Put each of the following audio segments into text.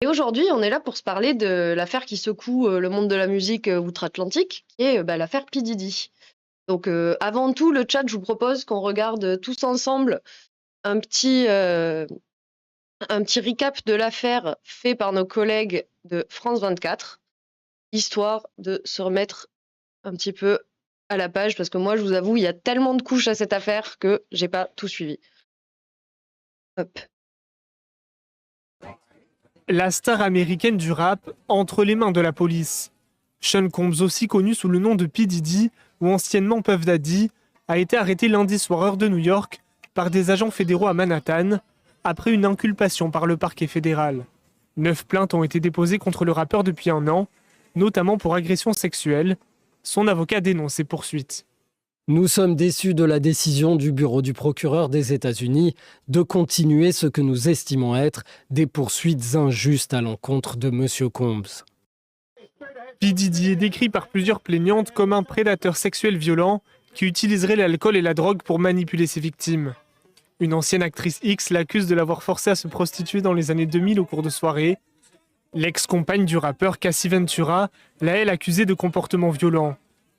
Et aujourd'hui, on est là pour se parler de l'affaire qui secoue le monde de la musique outre-Atlantique, qui est l'affaire P. Diddy. Donc, avant tout, le chat, je vous propose qu'on regarde tous ensemble un petit, euh, un petit recap de l'affaire fait par nos collègues de France 24, histoire de se remettre un petit peu à la page, parce que moi, je vous avoue, il y a tellement de couches à cette affaire que j'ai pas tout suivi. Hop. La star américaine du rap entre les mains de la police. Sean Combs, aussi connu sous le nom de P. Diddy ou anciennement Puff Daddy, a été arrêté lundi soir heure de New York par des agents fédéraux à Manhattan après une inculpation par le parquet fédéral. 9 plaintes ont été déposées contre le rappeur depuis un an, notamment pour agression sexuelle. Son avocat dénonce ces poursuites. Nous sommes déçus de la décision du bureau du procureur des États-Unis de continuer ce que nous estimons être des poursuites injustes à l'encontre de M. Combs. P. Diddy est décrit par plusieurs plaignantes comme un prédateur sexuel violent qui utiliserait l'alcool et la drogue pour manipuler ses victimes. Une ancienne actrice X l'accuse de l'avoir forcé à se prostituer dans les années 2000 au cours de soirées. L'ex-compagne du rappeur Cassie Ventura l'a elle accusée de comportements violents.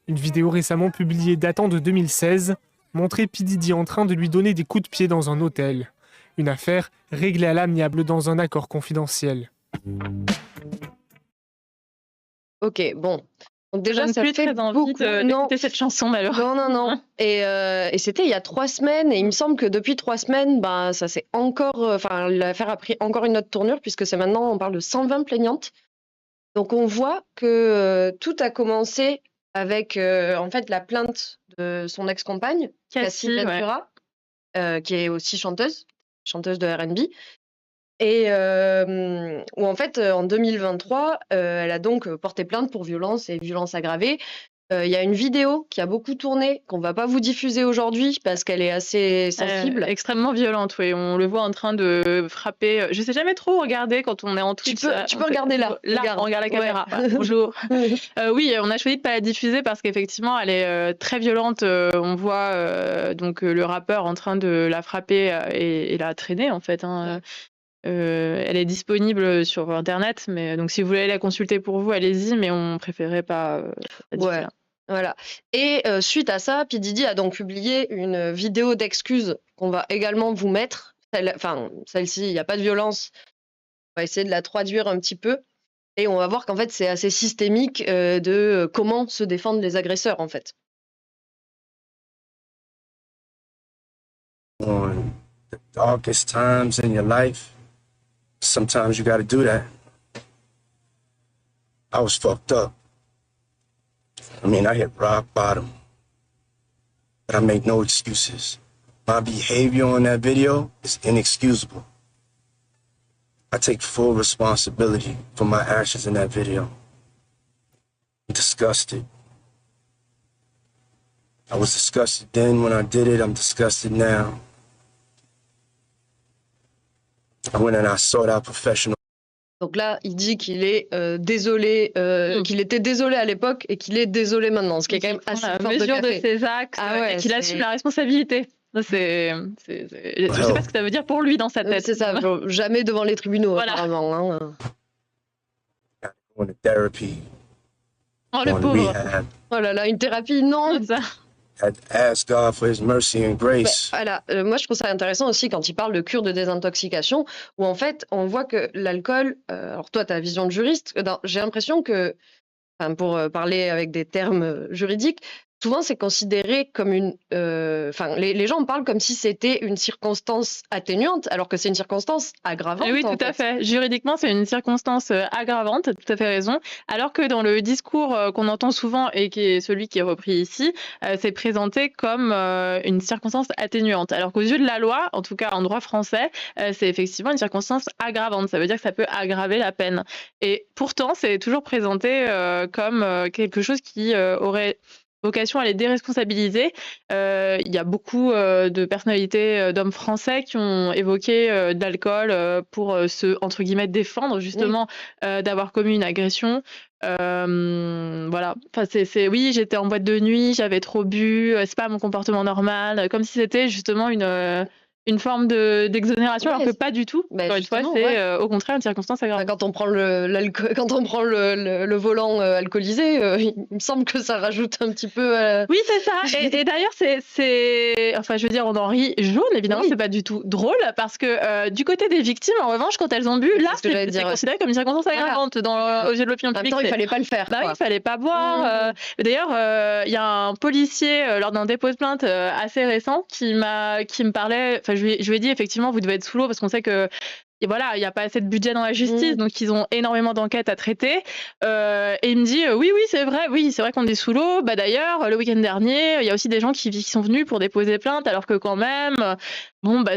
Une vidéo récemment publiée datant de 2016 montrait P. Diddy en train de lui donner des coups de pied dans un hôtel. Une affaire réglée à l'amiable dans un accord confidentiel. Ok, bon. Donc déjà, Donne ça plus fait très envie beaucoup. Non, d'écouter cette chanson malheureusement. non. Et c'était il y a 3 semaines, et il me semble que depuis 3 semaines, ça s'est encore, l'affaire a pris encore une autre tournure, puisque c'est maintenant, on parle de 120 plaignantes. Donc on voit que tout a commencé avec en fait la plainte de son ex-compagne, Cassie Cassie, ouais. Ventura, qui est aussi chanteuse de R&B. Et où en fait, en 2023, elle a donc porté plainte pour violence et violence aggravée. Il y a une vidéo qui a beaucoup tourné, qu'on va pas vous diffuser aujourd'hui parce qu'elle est assez sensible. Extrêmement violente, oui. On le voit en train de frapper. Je sais jamais trop regarder quand on est en Twitch. Tu peux regarder là. Là, on regarde la caméra. Ouais. Ah, bonjour. Oui, on a choisi de pas la diffuser parce qu'effectivement, elle est très violente. On voit donc le rappeur en train de la frapper et la traîner en fait. Hein. Elle est disponible sur internet, mais donc si vous voulez la consulter pour vous, allez-y, mais on préférait pas la diffuser. Ouais. Voilà. Et suite à ça, P. Diddy a donc publié une vidéo d'excuses qu'on va également vous mettre. Celle-ci, il n'y a pas de violence. On va essayer de la traduire un petit peu. Et on va voir qu'en fait, c'est assez systémique de comment se défendent les agresseurs, en fait. On the darkest times in your life, sometimes you gotta do that. I was fucked up. I mean, I hit rock bottom. But I make no excuses. My behavior on that video is inexcusable. I take full responsibility for my actions in that video. I'm disgusted. I was disgusted then when I did it. I'm disgusted now. I went and I sought out professional. Donc là, il dit qu'il est désolé, qu'il était désolé à l'époque et qu'il est désolé maintenant, ce qui est quand même assez fort de mesure de café. ses actes et qu'il assume la responsabilité. Je sais pas ce que ça veut dire pour lui dans sa tête. C'est ça, jamais devant les tribunaux, Voilà. apparemment. Hein. Going to therapy. Oh, le going to pauvre. rehab. Oh là là, une thérapie, non. Ça. Had to ask God for His mercy and grace. Voilà, moi je trouve ça intéressant aussi quand il parle de cure de désintoxication, où en fait on voit que l'alcool, alors toi tu as vision de juriste, j'ai l'impression que, pour parler avec des termes juridiques, souvent c'est considéré comme une... les gens en parlent comme si c'était une circonstance atténuante, alors que c'est une circonstance aggravante. Oui, tout à fait. Juridiquement, c'est une circonstance aggravante, tu as tout à fait raison. Alors que dans le discours qu'on entend souvent et qui est celui qui est repris ici, c'est présenté comme une circonstance atténuante. Alors qu'aux yeux de la loi, en tout cas en droit français, c'est effectivement une circonstance aggravante. Ça veut dire que ça peut aggraver la peine. Et pourtant, c'est toujours présenté comme quelque chose qui aurait vocation à les déresponsabiliser. Il y a beaucoup de personnalités d'hommes français qui ont évoqué de l'alcool pour se, entre guillemets, défendre justement d'avoir commis une agression. Voilà. Enfin, oui, j'étais en boîte de nuit, j'avais trop bu, c'est pas mon comportement normal, comme si c'était justement une une forme d'exonération, alors Ouais, que pas du tout. bah, Encore une fois, justement, c'est ouais. au contraire une circonstance Bah, aggravante. quand on prend quand on prend le volant alcoolisé, il me semble que ça rajoute un petit peu. Oui, c'est ça. Et d'ailleurs, enfin, je veux dire, on en rit jaune, évidemment, Oui. c'est pas du tout drôle, parce que du côté des victimes, en revanche, quand elles ont bu, là, C'est ce que j'allais c'est dire, ouais. considéré comme une circonstance Voilà. aggravante aux yeux de l'opinion En même publique. temps, il fallait pas le faire. Bah oui, quoi. il fallait pas boire. D'ailleurs, il y a un policier, lors d'un dépôt de plainte assez récent, qui me parlait. Enfin, je lui ai dit, effectivement, vous devez être sous l'eau, parce qu'on sait que. Et voilà, il n'y a pas assez de budget dans la justice, donc ils ont énormément d'enquêtes à traiter. Et il me dit, oui, c'est vrai qu'on est sous l'eau. Bah, d'ailleurs, le week-end dernier, il y a aussi des gens qui sont venus pour déposer plainte, alors que quand même, bon, bah,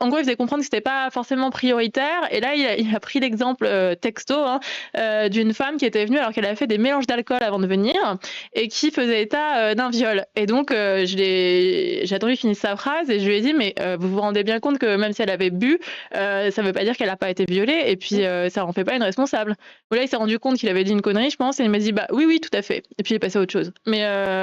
en gros, il faisait comprendre que c'était pas forcément prioritaire. Et là, il a pris l'exemple texto d'une femme qui était venue alors qu'elle avait fait des mélanges d'alcool avant de venir et qui faisait état d'un viol. Et donc, j'ai attendu qu'il finisse sa phrase et je lui ai dit, mais vous vous rendez bien compte que même si elle avait bu, ça veut pas dire qu'elle n'a pas été violée, et puis ça en fait pas une responsable. Bon, là, il s'est rendu compte qu'il avait dit une connerie, je pense, et il m'a dit, bah oui, tout à fait. Et puis il est passé à autre chose. Mais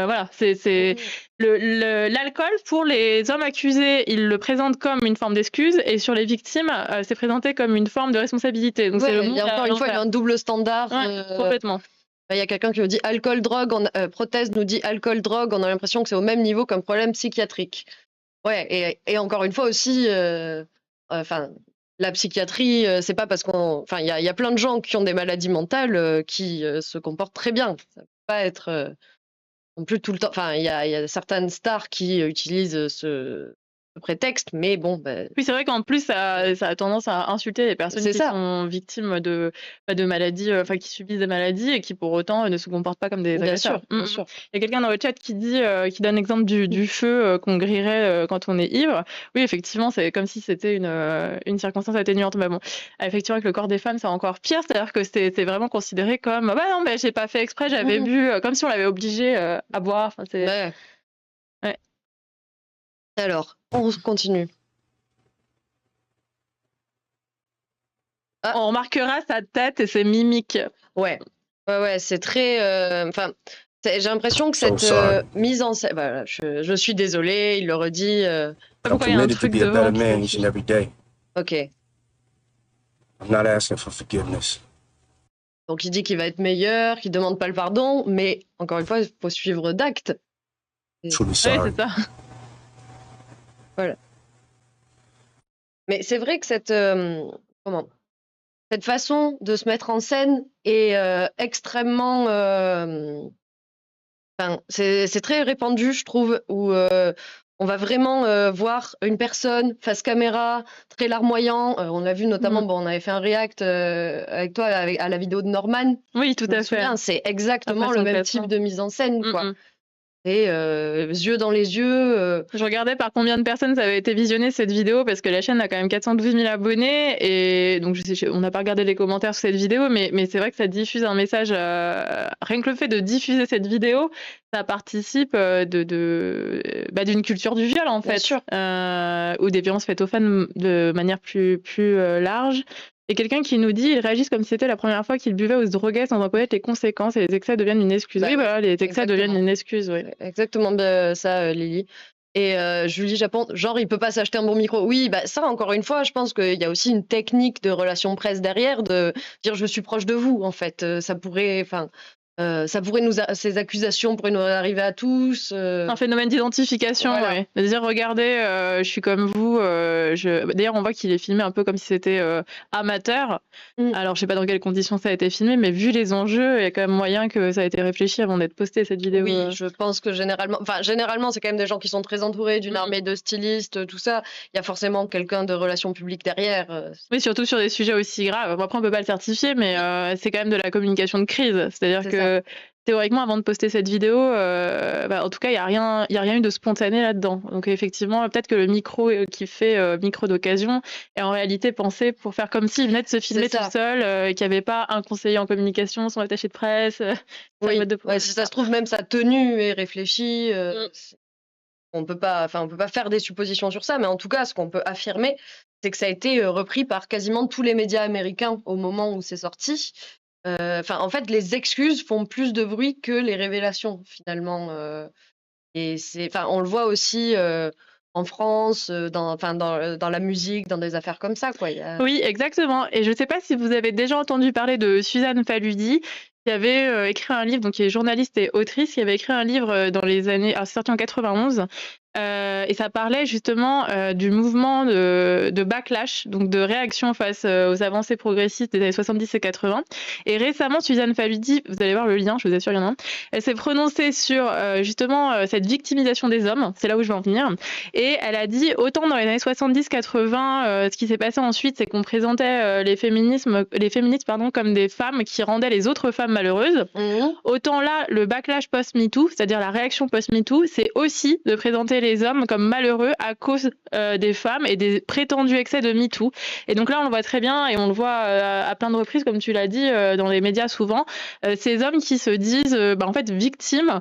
voilà, c'est l'alcool, pour les hommes accusés, il le présente comme une forme d'excuse, et sur les victimes, c'est présenté comme une forme de responsabilité. Donc c'est le Il y a encore une fois, il y a un double standard. complètement. Il y a quelqu'un qui nous dit alcool, drogue, Prothèse nous dit alcool, drogue, on a l'impression que c'est au même niveau qu'un problème psychiatrique. Ouais, et encore une fois aussi, enfin, la psychiatrie, c'est pas parce qu'on. Enfin, il y a plein de gens qui ont des maladies mentales qui se comportent très bien. Ça peut pas être non plus tout le temps. Enfin, il y a certaines stars qui utilisent ce prétexte, mais bon, Oui, c'est vrai qu'en plus, ça a tendance à insulter les personnes C'est qui ça. sont victimes de maladies, enfin qui subissent des maladies et qui pour autant ne se comportent pas comme des Bien agresseurs. sûr, bien sûr. Il y a quelqu'un dans le chat qui dit, qui donne l'exemple du feu qu'on grillerait quand on est ivre. Oui, effectivement, c'est comme si c'était une circonstance atténuante. Mais bon, effectivement, avec le corps des femmes, c'est encore pire. C'est-à-dire que c'est vraiment considéré comme, bah non, mais j'ai pas fait exprès, j'avais bu, comme si on l'avait obligé à boire. Enfin, Ouais. Ouais. Alors, on continue. On remarquera sa tête et ses mimiques. Ouais, c'est très. Enfin, j'ai l'impression que So cette sorry. mise en scène. Voilà, je suis désolée, il le redit. I'm Pourquoi il y a un committed to truc be a devant better qui man s'affiche? each and every day. Ok. I'm not asking for forgiveness. Donc il dit qu'il va être meilleur, qu'il demande pas le pardon, mais encore une fois, il faut suivre d'actes. Truly Oui, sorry. c'est ça. Mais c'est vrai que cette façon de se mettre en scène est extrêmement. Enfin, c'est très répandu, je trouve, où on va vraiment voir une personne face caméra, très larmoyant. On l'a vu notamment, bon, on avait fait un react avec toi à la vidéo de Norman. Oui, tout Je me à fait. souviens, c'est exactement Après le son même classement. type de mise en scène, quoi. Mm, mm. Et yeux dans les yeux. Je regardais par combien de personnes ça avait été visionné cette vidéo, parce que la chaîne a quand même 412 000 abonnés, et donc on n'a pas regardé les commentaires sur cette vidéo, mais c'est vrai que ça diffuse un message. Rien que le fait de diffuser cette vidéo, ça participe d'une culture du viol, en Bien fait, sûr. ou des violences faites aux femmes de manière plus large. Et quelqu'un qui nous dit, ils réagissent comme si c'était la première fois qu'ils buvaient ou se droguaient sans en connaître les conséquences, et les excès deviennent une excuse. Bah, Oui, voilà, les excès exactement. deviennent une excuse, oui. Exactement ça, Lily. Et Julie Japon, genre, il peut pas s'acheter un bon micro. Oui, bah ça, encore une fois, je pense qu'il y a aussi une technique de relation presse derrière, de dire je suis proche de vous, en fait. Ça pourrait, ces accusations pourraient nous arriver à tous. Un phénomène d'identification, Voilà. oui. De dire, regardez, je suis comme vous. D'ailleurs, on voit qu'il est filmé un peu comme si c'était amateur. Alors, je sais pas dans quelles conditions ça a été filmé, mais vu les enjeux, il y a quand même moyen que ça a été réfléchi avant d'être posté, cette vidéo. Oui, je pense que généralement, c'est quand même des gens qui sont très entourés d'une armée de stylistes, tout ça. Il y a forcément quelqu'un de relations publiques derrière. Oui, surtout sur des sujets aussi graves. Bon, après, on peut pas le certifier, mais c'est quand même de la communication de crise. C'est-à-dire C'est que théoriquement, avant de poster cette vidéo, en tout cas, il y a rien eu de spontané là-dedans. Donc effectivement, peut-être que le micro qui fait micro d'occasion est en réalité pensé pour faire comme s'il venait de se filmer C'est ça. tout seul, qu'il n'y avait pas un conseiller en communication, son attaché de presse. Oui, si ça se trouve, même sa tenue est réfléchie. On peut pas faire des suppositions sur ça, mais en tout cas, ce qu'on peut affirmer, c'est que ça a été repris par quasiment tous les médias américains au moment où c'est sorti. En fait, les excuses font plus de bruit que les révélations, finalement. Et on le voit aussi en France, dans la musique, dans des affaires comme ça, quoi. Oui, exactement. Et je ne sais pas si vous avez déjà entendu parler de Suzanne Faludi, qui avait écrit un livre, donc qui est journaliste et autrice, qui avait écrit un livre dans les années, alors c'est sorti en 91, et ça parlait justement du mouvement de backlash, donc de réaction face aux avancées progressistes des années 70 et 80. Et récemment, Suzanne Faludi, vous allez voir le lien, je vous assure, il y en a un, elle s'est prononcée sur justement cette victimisation des hommes, c'est là où je veux en venir, et elle a dit, autant dans les années 70-80, ce qui s'est passé ensuite, c'est qu'on présentait les féministes comme des femmes qui rendaient les autres femmes malheureuses. Autant là, le backlash post-MeToo, c'est-à-dire la réaction post-MeToo, c'est aussi de présenter les hommes comme malheureux à cause des femmes et des prétendus excès de MeToo. Et donc là, on le voit très bien et on le voit à plein de reprises, comme tu l'as dit, dans les médias souvent, ces hommes qui se disent en fait victimes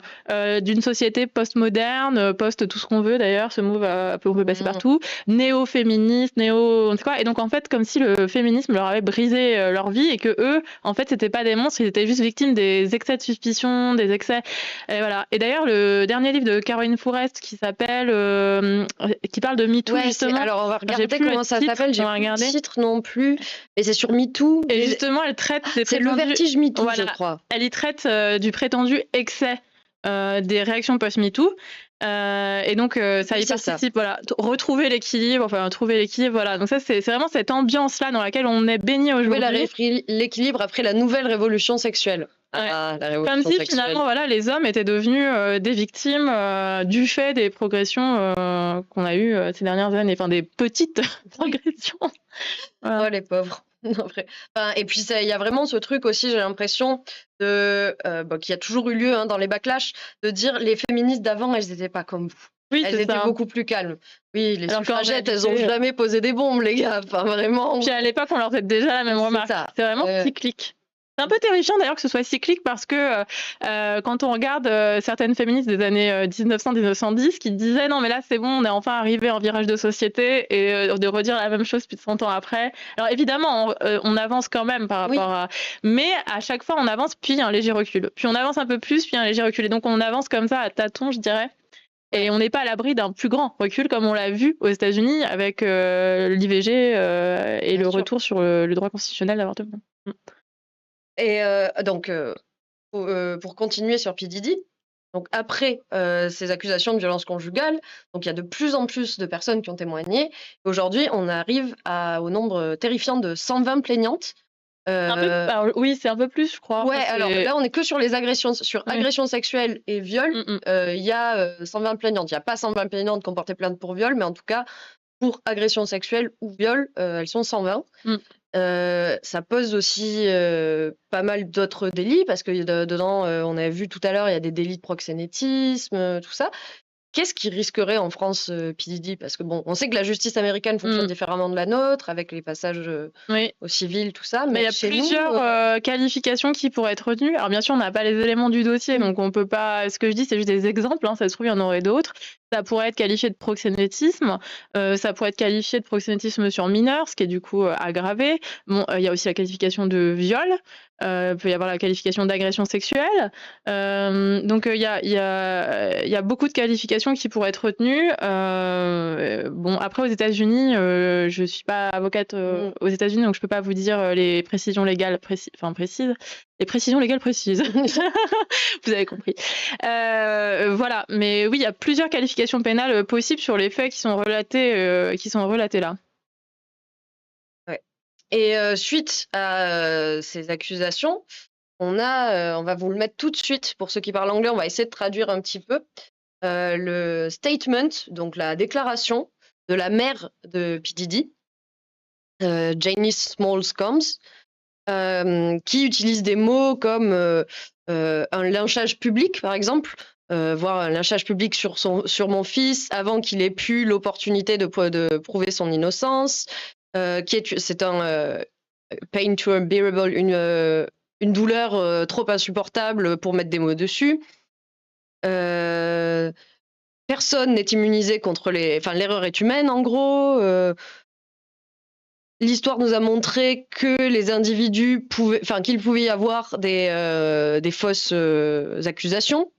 d'une société post-moderne, post tout ce qu'on veut d'ailleurs, ce mot on peut passer partout, néo-féministe, on sait quoi. Et donc en fait, comme si le féminisme leur avait brisé leur vie et que eux, en fait, c'était pas des monstres, ils étaient juste victimes des excès de suspicion, des excès. Et voilà. Et d'ailleurs, le dernier livre de Caroline Fourest qui s'appelle, qui parle de MeToo justement. Alors on va regarder comment ça s'appelle. J'ai plus le titre non plus. Et c'est sur MeToo. Et justement, elle traite des c'est le vertige MeToo, voilà. je crois. Elle y traite du prétendu excès des réactions post-MeToo. Et donc ça y participe, voilà, retrouver l'équilibre, trouver l'équilibre, voilà. Donc ça c'est vraiment cette ambiance-là dans laquelle on est baigné aujourd'hui. L'équilibre après la nouvelle révolution sexuelle. Ouais. Comme si finalement voilà, les hommes étaient devenus des victimes du fait des progressions qu'on a eues ces dernières années, enfin des petites progressions. Voilà. Oh les pauvres. Et puis il y a vraiment ce truc aussi, j'ai l'impression, qu'il y a toujours eu lieu dans les backlash, de dire les féministes d'avant, elles n'étaient pas comme vous. Oui, elles étaient beaucoup plus calmes. Oui, les suffragettes, elles n'ont jamais posé des bombes, les gars. Enfin, vraiment. Puis à l'époque, on leur faisait déjà la même remarque. C'est vraiment cyclique. C'est un peu terrifiant d'ailleurs que ce soit cyclique parce que quand on regarde certaines féministes des années 1900-1910 qui disaient non mais là c'est bon, on est enfin arrivé en virage de société et de redire la même chose plus de 100 ans après. Alors évidemment on avance quand même par rapport à... Mais à chaque fois on avance puis il y a un léger recul. Puis on avance un peu plus puis il y a un léger recul. Et donc on avance comme ça à tâtons je dirais. Et on n'est pas à l'abri d'un plus grand recul comme on l'a vu aux États-Unis avec l'IVG et le retour sur le droit constitutionnel d'avortement. Et donc, pour continuer sur P. Diddy, donc après ces accusations de violence conjugale, donc il y a de plus en plus de personnes qui ont témoigné. Aujourd'hui, on arrive au nombre terrifiant de 120 plaignantes. Alors, oui, c'est un peu plus, je crois. Ouais, alors là, on n'est que sur les agressions, agressions sexuelles et viol. Il y a 120 plaignantes. Il n'y a pas 120 plaignantes qui ont porté plainte pour viol, mais en tout cas, pour agression sexuelle ou viol, elles sont 120. Ça pose aussi pas mal d'autres délits parce que dedans, on a vu tout à l'heure, il y a des délits de proxénétisme, tout ça. Qu'est-ce qui risquerait en France P. Diddy? Parce que bon, on sait que la justice américaine fonctionne différemment de la nôtre, avec les passages au civil, tout ça. Mais il y a plusieurs qualifications qui pourraient être retenues. Alors bien sûr, on n'a pas les éléments du dossier, donc on peut pas. Ce que je dis, c'est juste des exemples. Ça se trouve, il y en aurait d'autres. Ça pourrait être qualifié de proxénétisme. Ça pourrait être qualifié de proxénétisme sur mineur, ce qui est du coup aggravé. Bon, il y a aussi la qualification de viol. Il peut y avoir la qualification d'agression sexuelle. Donc il y a beaucoup de qualifications qui pourraient être retenues. Bon, après aux États-Unis, je suis pas avocate aux États-Unis, donc je peux pas vous dire les précisions légales précises. Les précisions légales précises. Vous avez compris. Voilà, mais oui, il y a plusieurs qualifications pénales possibles sur les faits qui sont relatés là. Et suite à ces accusations, on va vous le mettre tout de suite. Pour ceux qui parlent anglais, on va essayer de traduire un petit peu. Le statement, donc la déclaration de la mère de P. Diddy, Janice Smalls Combs, qui utilise des mots comme un lynchage public, par exemple, voire un lynchage public sur mon fils avant qu'il ait pu l'opportunité de prouver son innocence. C'est un pain too unbearable, une douleur trop insupportable pour mettre des mots dessus. Personne n'est immunisé contre l'erreur est humaine en gros. L'histoire nous a montré que les individus qu'il pouvait y avoir des fausses accusations.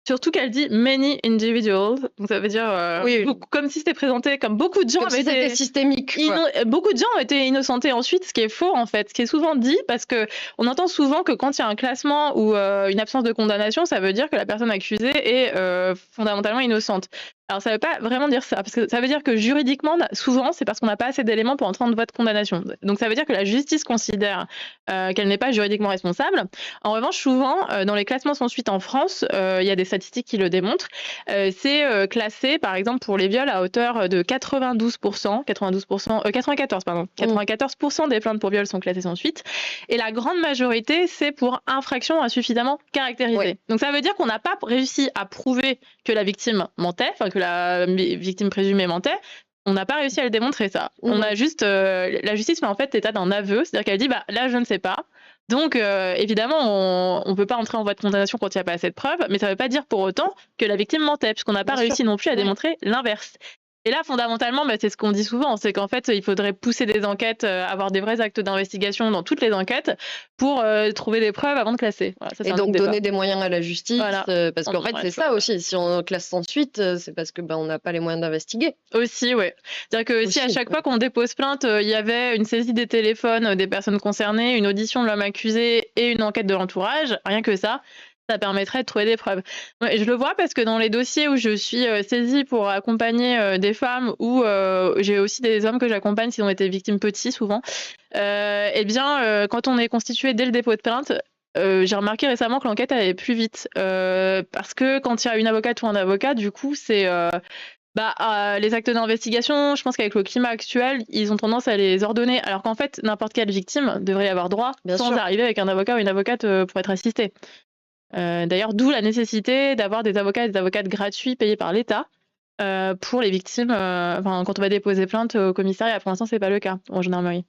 Surtout qu'elle dit many individuals, donc ça veut dire Oui. comme si c'était présenté comme beaucoup de gens Comme si avaient c'était été systémique. Quoi. beaucoup de gens ont été innocentés ensuite, ce qui est faux en fait, ce qui est souvent dit parce que on entend souvent que quand il y a un classement ou une absence de condamnation, ça veut dire que la personne accusée est fondamentalement innocente. Alors ça veut pas vraiment dire ça, parce que ça veut dire que juridiquement, souvent, c'est parce qu'on n'a pas assez d'éléments pour entrer en voie de condamnation. Donc ça veut dire que la justice considère qu'elle n'est pas juridiquement responsable. En revanche, souvent, dans les classements sans suite en France, il y a des statistiques qui le démontrent, c'est classé, par exemple, pour les viols à hauteur de 94%, 94, pardon. 94% des plaintes pour viol sont classées sans suite. Et la grande majorité, c'est pour infraction insuffisamment caractérisée. Ouais. Donc ça veut dire qu'on n'a pas réussi à prouver que la victime mentait, enfin que la victime présumée mentait. On n'a pas réussi à le démontrer, ça. On a juste la justice fait en fait état d'un aveu, c'est-à-dire qu'elle dit là je ne sais pas. Donc évidemment on peut pas entrer en voie de condamnation quand il n'y a pas assez de preuves, mais ça ne veut pas dire pour autant que la victime mentait, puisqu'on n'a pas Bien réussi sûr. non plus à démontrer l'inverse. Et là, fondamentalement, c'est ce qu'on dit souvent, c'est qu'en fait, il faudrait pousser des enquêtes, avoir des vrais actes d'investigation dans toutes les enquêtes pour trouver des preuves avant de classer. Voilà, ça, c'est Et un donc autre débat. donner des moyens à la justice, Voilà. parce On qu'en en fait aurait c'est le choix. ça aussi. Si on classe sans suite, c'est parce que on n'a pas les moyens d'investiguer. Aussi, ouais. C'est-à-dire que si à Aussi, chaque ouais. fois qu'on dépose plainte, il y avait une saisie des téléphones des personnes concernées, une audition de l'homme accusé et une enquête de l'entourage, rien que ça permettrait de trouver des preuves. Ouais, je le vois parce que dans les dossiers où je suis saisie pour accompagner des femmes ou j'ai aussi des hommes que j'accompagne s'ils ont été victimes petits souvent, quand on est constitué dès le dépôt de plainte, j'ai remarqué récemment que l'enquête allait plus vite parce que quand il y a une avocate ou un avocat, du coup, c'est les actes d'investigation, je pense qu'avec le climat actuel, ils ont tendance à les ordonner, alors qu'en fait, n'importe quelle victime devrait y avoir droit Bien sans sûr. arriver avec un avocat ou une avocate pour être assistée. D'ailleurs, d'où la nécessité d'avoir des avocats et des avocates gratuits payés par l'État pour les victimes. Quand on va déposer plainte au commissariat, pour l'instant, c'est pas le cas en gendarmerie.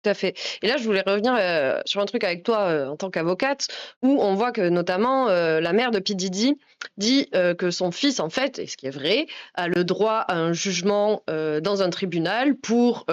Tout à fait. Et là, je voulais revenir sur un truc avec toi en tant qu'avocate, où on voit que notamment la mère de P. Diddy dit que son fils, en fait, et ce qui est vrai, a le droit à un jugement dans un tribunal pour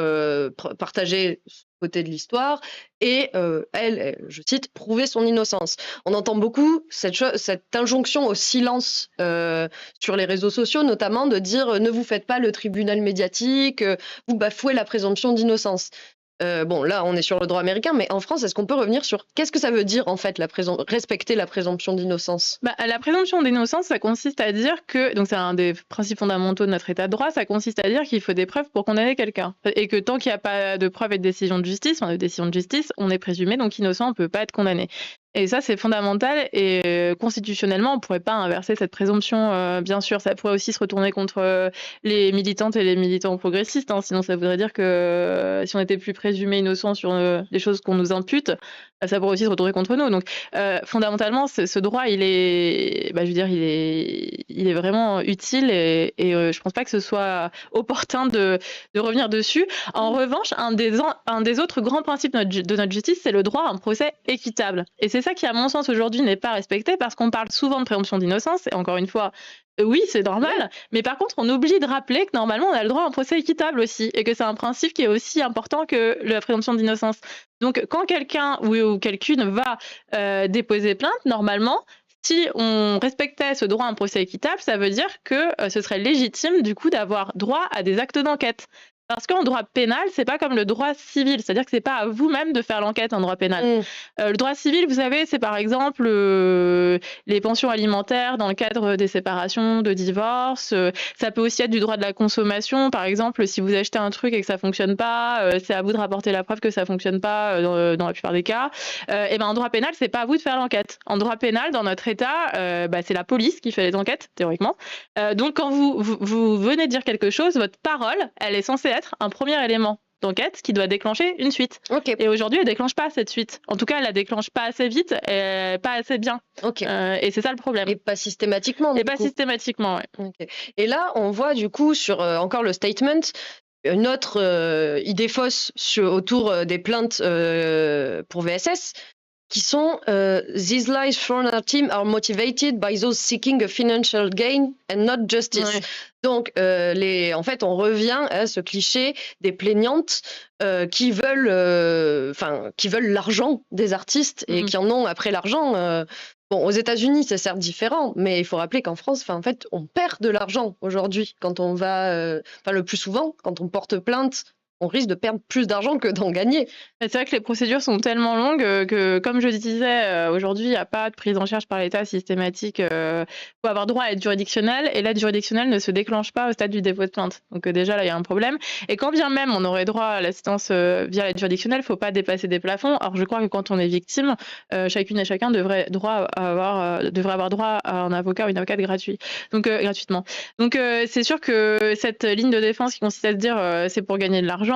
partager ce côté de l'histoire et elle, je cite, prouver son innocence. On entend beaucoup cette injonction au silence sur les réseaux sociaux, notamment de dire ne vous faites pas le tribunal médiatique, vous bafouez la présomption d'innocence. Là, on est sur le droit américain, mais en France, est-ce qu'on peut revenir sur qu'est-ce que ça veut dire, en fait, respecter la présomption d'innocence? La présomption d'innocence, ça consiste à dire que, donc c'est un des principes fondamentaux de notre état de droit, ça consiste à dire qu'il faut des preuves pour condamner quelqu'un. Et que tant qu'il n'y a pas de preuves et de décision de justice, on est présumé donc innocent, on ne peut pas être condamné. Et ça, c'est fondamental. Et constitutionnellement, on ne pourrait pas inverser cette présomption, bien sûr. Ça pourrait aussi se retourner contre les militantes et les militants progressistes. Sinon, ça voudrait dire que si on était plus présumé innocent sur les choses qu'on nous impute, ça pourrait aussi se retourner contre nous. Donc, fondamentalement, ce droit, il est vraiment utile et je pense pas que ce soit opportun de revenir dessus. En revanche, un des autres grands principes de notre justice, c'est le droit à un procès équitable. Et c'est ça qui, à mon sens, aujourd'hui n'est pas respecté parce qu'on parle souvent de présomption d'innocence. Et encore une fois, oui, c'est normal, mais par contre, on oublie de rappeler que normalement, on a le droit à un procès équitable aussi, et que c'est un principe qui est aussi important que la présomption d'innocence. Donc, quand quelqu'un ou quelqu'une va déposer plainte, normalement, si on respectait ce droit à un procès équitable, ça veut dire que ce serait légitime, du coup, d'avoir droit à des actes d'enquête. Parce qu'en droit pénal, c'est pas comme le droit civil, c'est-à-dire que c'est pas à vous-même de faire l'enquête en droit pénal. Le droit civil, vous savez, c'est par exemple les pensions alimentaires dans le cadre des séparations, de divorce. Ça peut aussi être du droit de la consommation, par exemple, si vous achetez un truc et que ça fonctionne pas, c'est à vous de rapporter la preuve que ça fonctionne pas dans la plupart des cas. Et en droit pénal, c'est pas à vous de faire l'enquête. En droit pénal, dans notre État, c'est la police qui fait les enquêtes, théoriquement. Donc quand vous venez dire quelque chose, votre parole, elle est censée être un premier élément d'enquête qui doit déclencher une suite. Okay. Et aujourd'hui, elle déclenche pas cette suite. En tout cas, elle la déclenche pas assez vite et pas assez bien. Okay. Et c'est ça le problème. Et pas systématiquement. Et pas systématiquement, ouais. Okay. Et là, on voit du coup sur encore le statement une autre idée fausse autour des plaintes pour VSS. Qui sont these lies from our team are motivated by those seeking a financial gain and not justice. Ouais. Donc, en fait, on revient à ce cliché des plaignantes qui veulent l'argent des artistes et qui en ont après l'argent. Bon, aux États-Unis, c'est certes différent, mais il faut rappeler qu'en France, en fait, on perd de l'argent aujourd'hui quand on va, le plus souvent, quand on porte plainte, on risque de perdre plus d'argent que d'en gagner. C'est vrai que les procédures sont tellement longues que, comme je disais, aujourd'hui, il n'y a pas de prise en charge par l'État systématique. Il faut avoir droit à l'aide juridictionnelle et l'aide juridictionnelle ne se déclenche pas au stade du dépôt de plainte. Donc déjà, là, il y a un problème. Et quand bien même on aurait droit à l'assistance via l'aide juridictionnelle, il ne faut pas dépasser des plafonds. Or, je crois que quand on est victime, chacune et chacun devrait avoir droit à un avocat ou une avocate gratuitement. Donc c'est sûr que cette ligne de défense qui consiste à se dire c'est pour gagner de l'argent,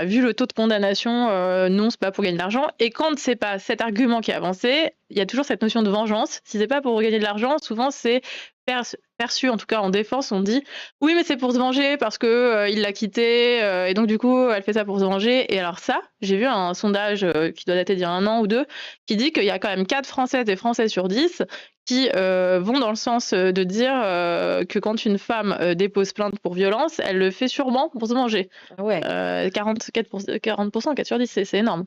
vu le taux de condamnation, non, c'est pas pour gagner de l'argent. Et quand c'est pas cet argument qui est avancé, il y a toujours cette notion de vengeance. Si c'est pas pour gagner de l'argent, souvent c'est perçu, en tout cas en défense, on dit oui, mais c'est pour se venger parce que il l'a quitté et donc du coup elle fait ça pour se venger. Et alors ça, j'ai vu un sondage qui doit dater d'il y a 1 an ou 2 qui dit qu'il y a quand même 4 Françaises et Français sur 10 qui vont dans le sens de dire que quand une femme dépose plainte pour violence, elle le fait sûrement pour se venger. Ah ouais. 40%, 4 sur 10, c'est énorme.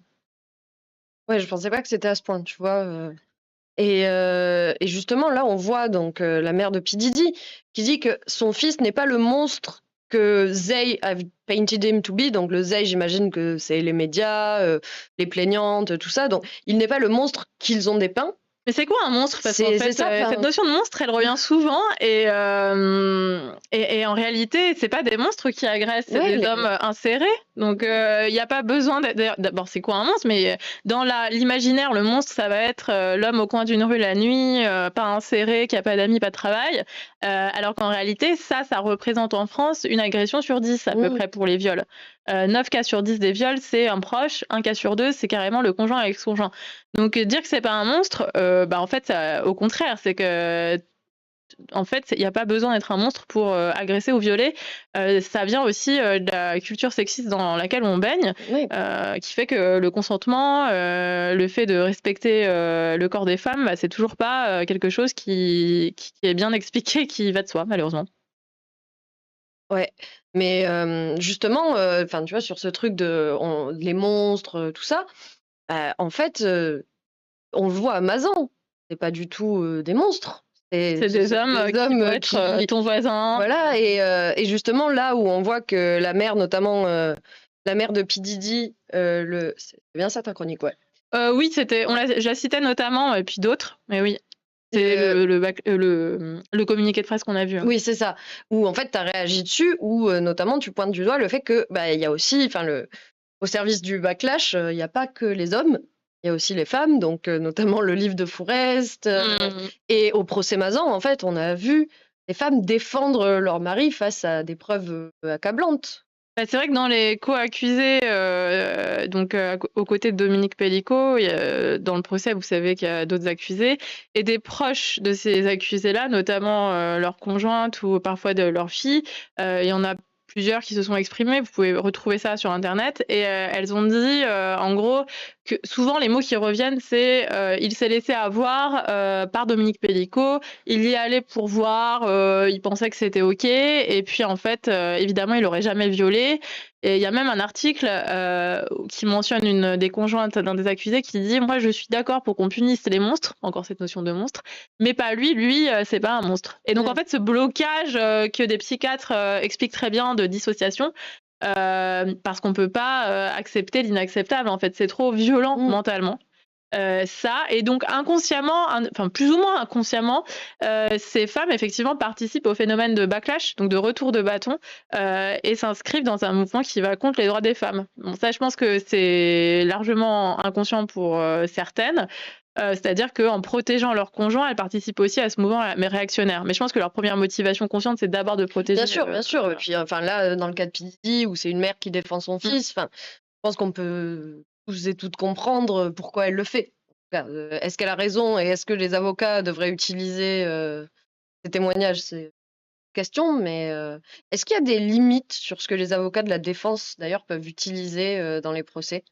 Ouais, je pensais pas que c'était à ce point, tu vois. Et justement, là, on voit donc la mère de P. Diddy qui dit que son fils n'est pas le monstre que they have painted him to be. Donc le they, j'imagine que c'est les médias, les plaignantes, tout ça. Donc il n'est pas le monstre qu'ils ont dépeint. Mais c'est quoi un monstre? Parce qu'en C'est fait, ça, cette notion de monstre, elle revient souvent et en réalité, c'est pas des monstres qui agressent, c'est Ouais, des hommes insérés. Donc, il n'y a pas besoin d'abord, c'est quoi un monstre? Mais dans l'imaginaire, le monstre, ça va être l'homme au coin d'une rue la nuit, pas inséré, qui a pas d'amis, pas de travail. Alors qu'en réalité, ça représente en France une agression sur 10 à peu près pour les viols. 9 cas sur 10 des viols, c'est un proche. 1 cas sur 2, c'est carrément le conjoint avec son conjoint. Donc dire que c'est pas un monstre, en fait, au contraire, c'est que en fait, il n'y a pas besoin d'être un monstre pour agresser ou violer. Ça vient aussi de la culture sexiste dans laquelle on baigne, oui. qui fait que le consentement, le fait de respecter le corps des femmes, c'est toujours pas quelque chose qui est bien expliqué, qui va de soi, malheureusement. Ouais, mais justement, tu vois, sur ce truc les monstres, tout ça, en fait, on le voit à Mazan, c'est pas du tout des monstres. C'est des hommes qui vont être ton voisin. Voilà, et justement, là où on voit que la mère, notamment la mère de P. Diddy, c'est bien ça ta chronique, ouais. Oui, je la citais notamment, et puis d'autres, mais oui. C'est le communiqué de presse qu'on a vu. Oui, c'est ça. Où en fait, tu as réagi dessus, où notamment tu pointes du doigt le fait que il y a aussi, au service du backlash, il n'y a pas que les hommes, il y a aussi les femmes, donc notamment le livre de Fourest. Et au procès Mazan, en fait, on a vu les femmes défendre leur mari face à des preuves accablantes. C'est vrai que dans les co-accusés, aux côtés de Dominique Pellicot, dans le procès, vous savez qu'il y a d'autres accusés, et des proches de ces accusés-là, notamment leurs conjointes ou parfois de leurs filles, il y en a plusieurs qui se sont exprimées, vous pouvez retrouver ça sur Internet, et elles ont dit, en gros, que souvent les mots qui reviennent, c'est il s'est laissé avoir par Dominique Pellicot, il y allait pour voir, il pensait que c'était OK, et puis en fait, évidemment, il n'aurait jamais violé. Et il y a même un article qui mentionne une des conjointes d'un des accusés qui dit « Moi, je suis d'accord pour qu'on punisse les monstres », encore cette notion de monstre, mais pas lui, c'est pas un monstre. Et donc, en fait, ce blocage que des psychiatres expliquent très bien de dissociation, parce qu'on peut pas accepter l'inacceptable, en fait, c'est trop violent mentalement. Ça, et donc inconsciemment, plus ou moins inconsciemment, ces femmes effectivement participent au phénomène de backlash, donc de retour de bâton, et s'inscrivent dans un mouvement qui va contre les droits des femmes. Bon, ça, je pense que c'est largement inconscient pour certaines. C'est-à-dire qu'en protégeant leur conjoint, elles participent aussi à ce mouvement réactionnaire. Mais je pense que leur première motivation consciente, c'est d'abord de protéger. Bien sûr. Et puis, là, dans le cas de P. Diddy, où c'est une mère qui défend son fils, je pense qu'on peut tous et toutes comprendre pourquoi elle le fait. Est-ce qu'elle a raison et est-ce que les avocats devraient utiliser ces témoignages? C'est une question, mais est-ce qu'il y a des limites sur ce que les avocats de la défense, d'ailleurs, peuvent utiliser dans les procès?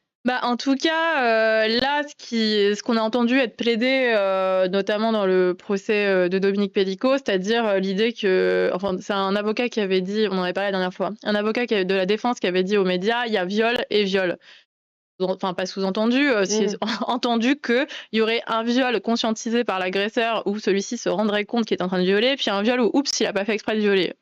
En tout cas, là, ce qu'on a entendu être plaidé, notamment dans le procès de Dominique Pellicot, c'est-à-dire l'idée que, c'est un avocat qui avait dit, on en avait parlé la dernière fois, un avocat de la défense qui avait dit aux médias, il y a viol et viol. enfin pas sous-entendu, c'est entendu qu'il y aurait un viol conscientisé par l'agresseur où celui-ci se rendrait compte qu'il est en train de violer, puis un viol où, oups, il n'a pas fait exprès de violer.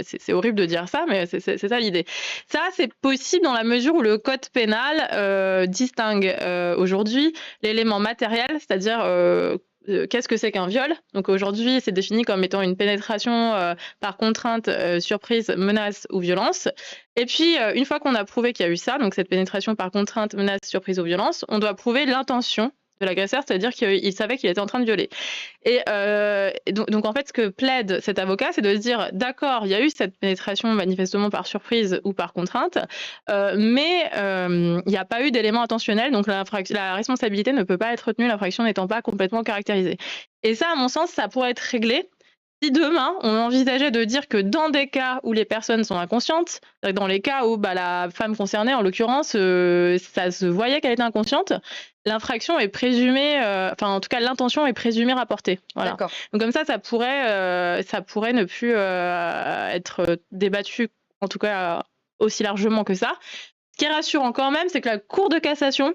C'est horrible de dire ça, mais c'est ça l'idée. Ça, c'est possible dans la mesure où le code pénal distingue aujourd'hui l'élément matériel, c'est-à-dire qu'est-ce que c'est qu'un viol? Donc aujourd'hui, c'est défini comme étant une pénétration par contrainte, surprise, menace ou violence. Et puis, une fois qu'on a prouvé qu'il y a eu ça, donc cette pénétration par contrainte, menace, surprise ou violence, on doit prouver l'intention de l'agresseur, c'est-à-dire qu'il savait qu'il était en train de violer. Et donc, en fait, ce que plaide cet avocat, c'est de se dire, d'accord, il y a eu cette pénétration manifestement par surprise ou par contrainte, mais il n'y a pas eu d'élément intentionnel, donc la responsabilité ne peut pas être retenue, l'infraction n'étant pas complètement caractérisée. Et ça, à mon sens, ça pourrait être réglé si demain, on envisageait de dire que dans des cas où les personnes sont inconscientes, dans les cas où la femme concernée, en l'occurrence, ça se voyait qu'elle était inconsciente, l'infraction est présumée, enfin en tout cas l'intention est présumée rapportée. Voilà. D'accord. Donc comme ça pourrait ne plus être débattu, en tout cas aussi largement que ça. Ce qui est rassurant quand même, c'est que la Cour de cassation,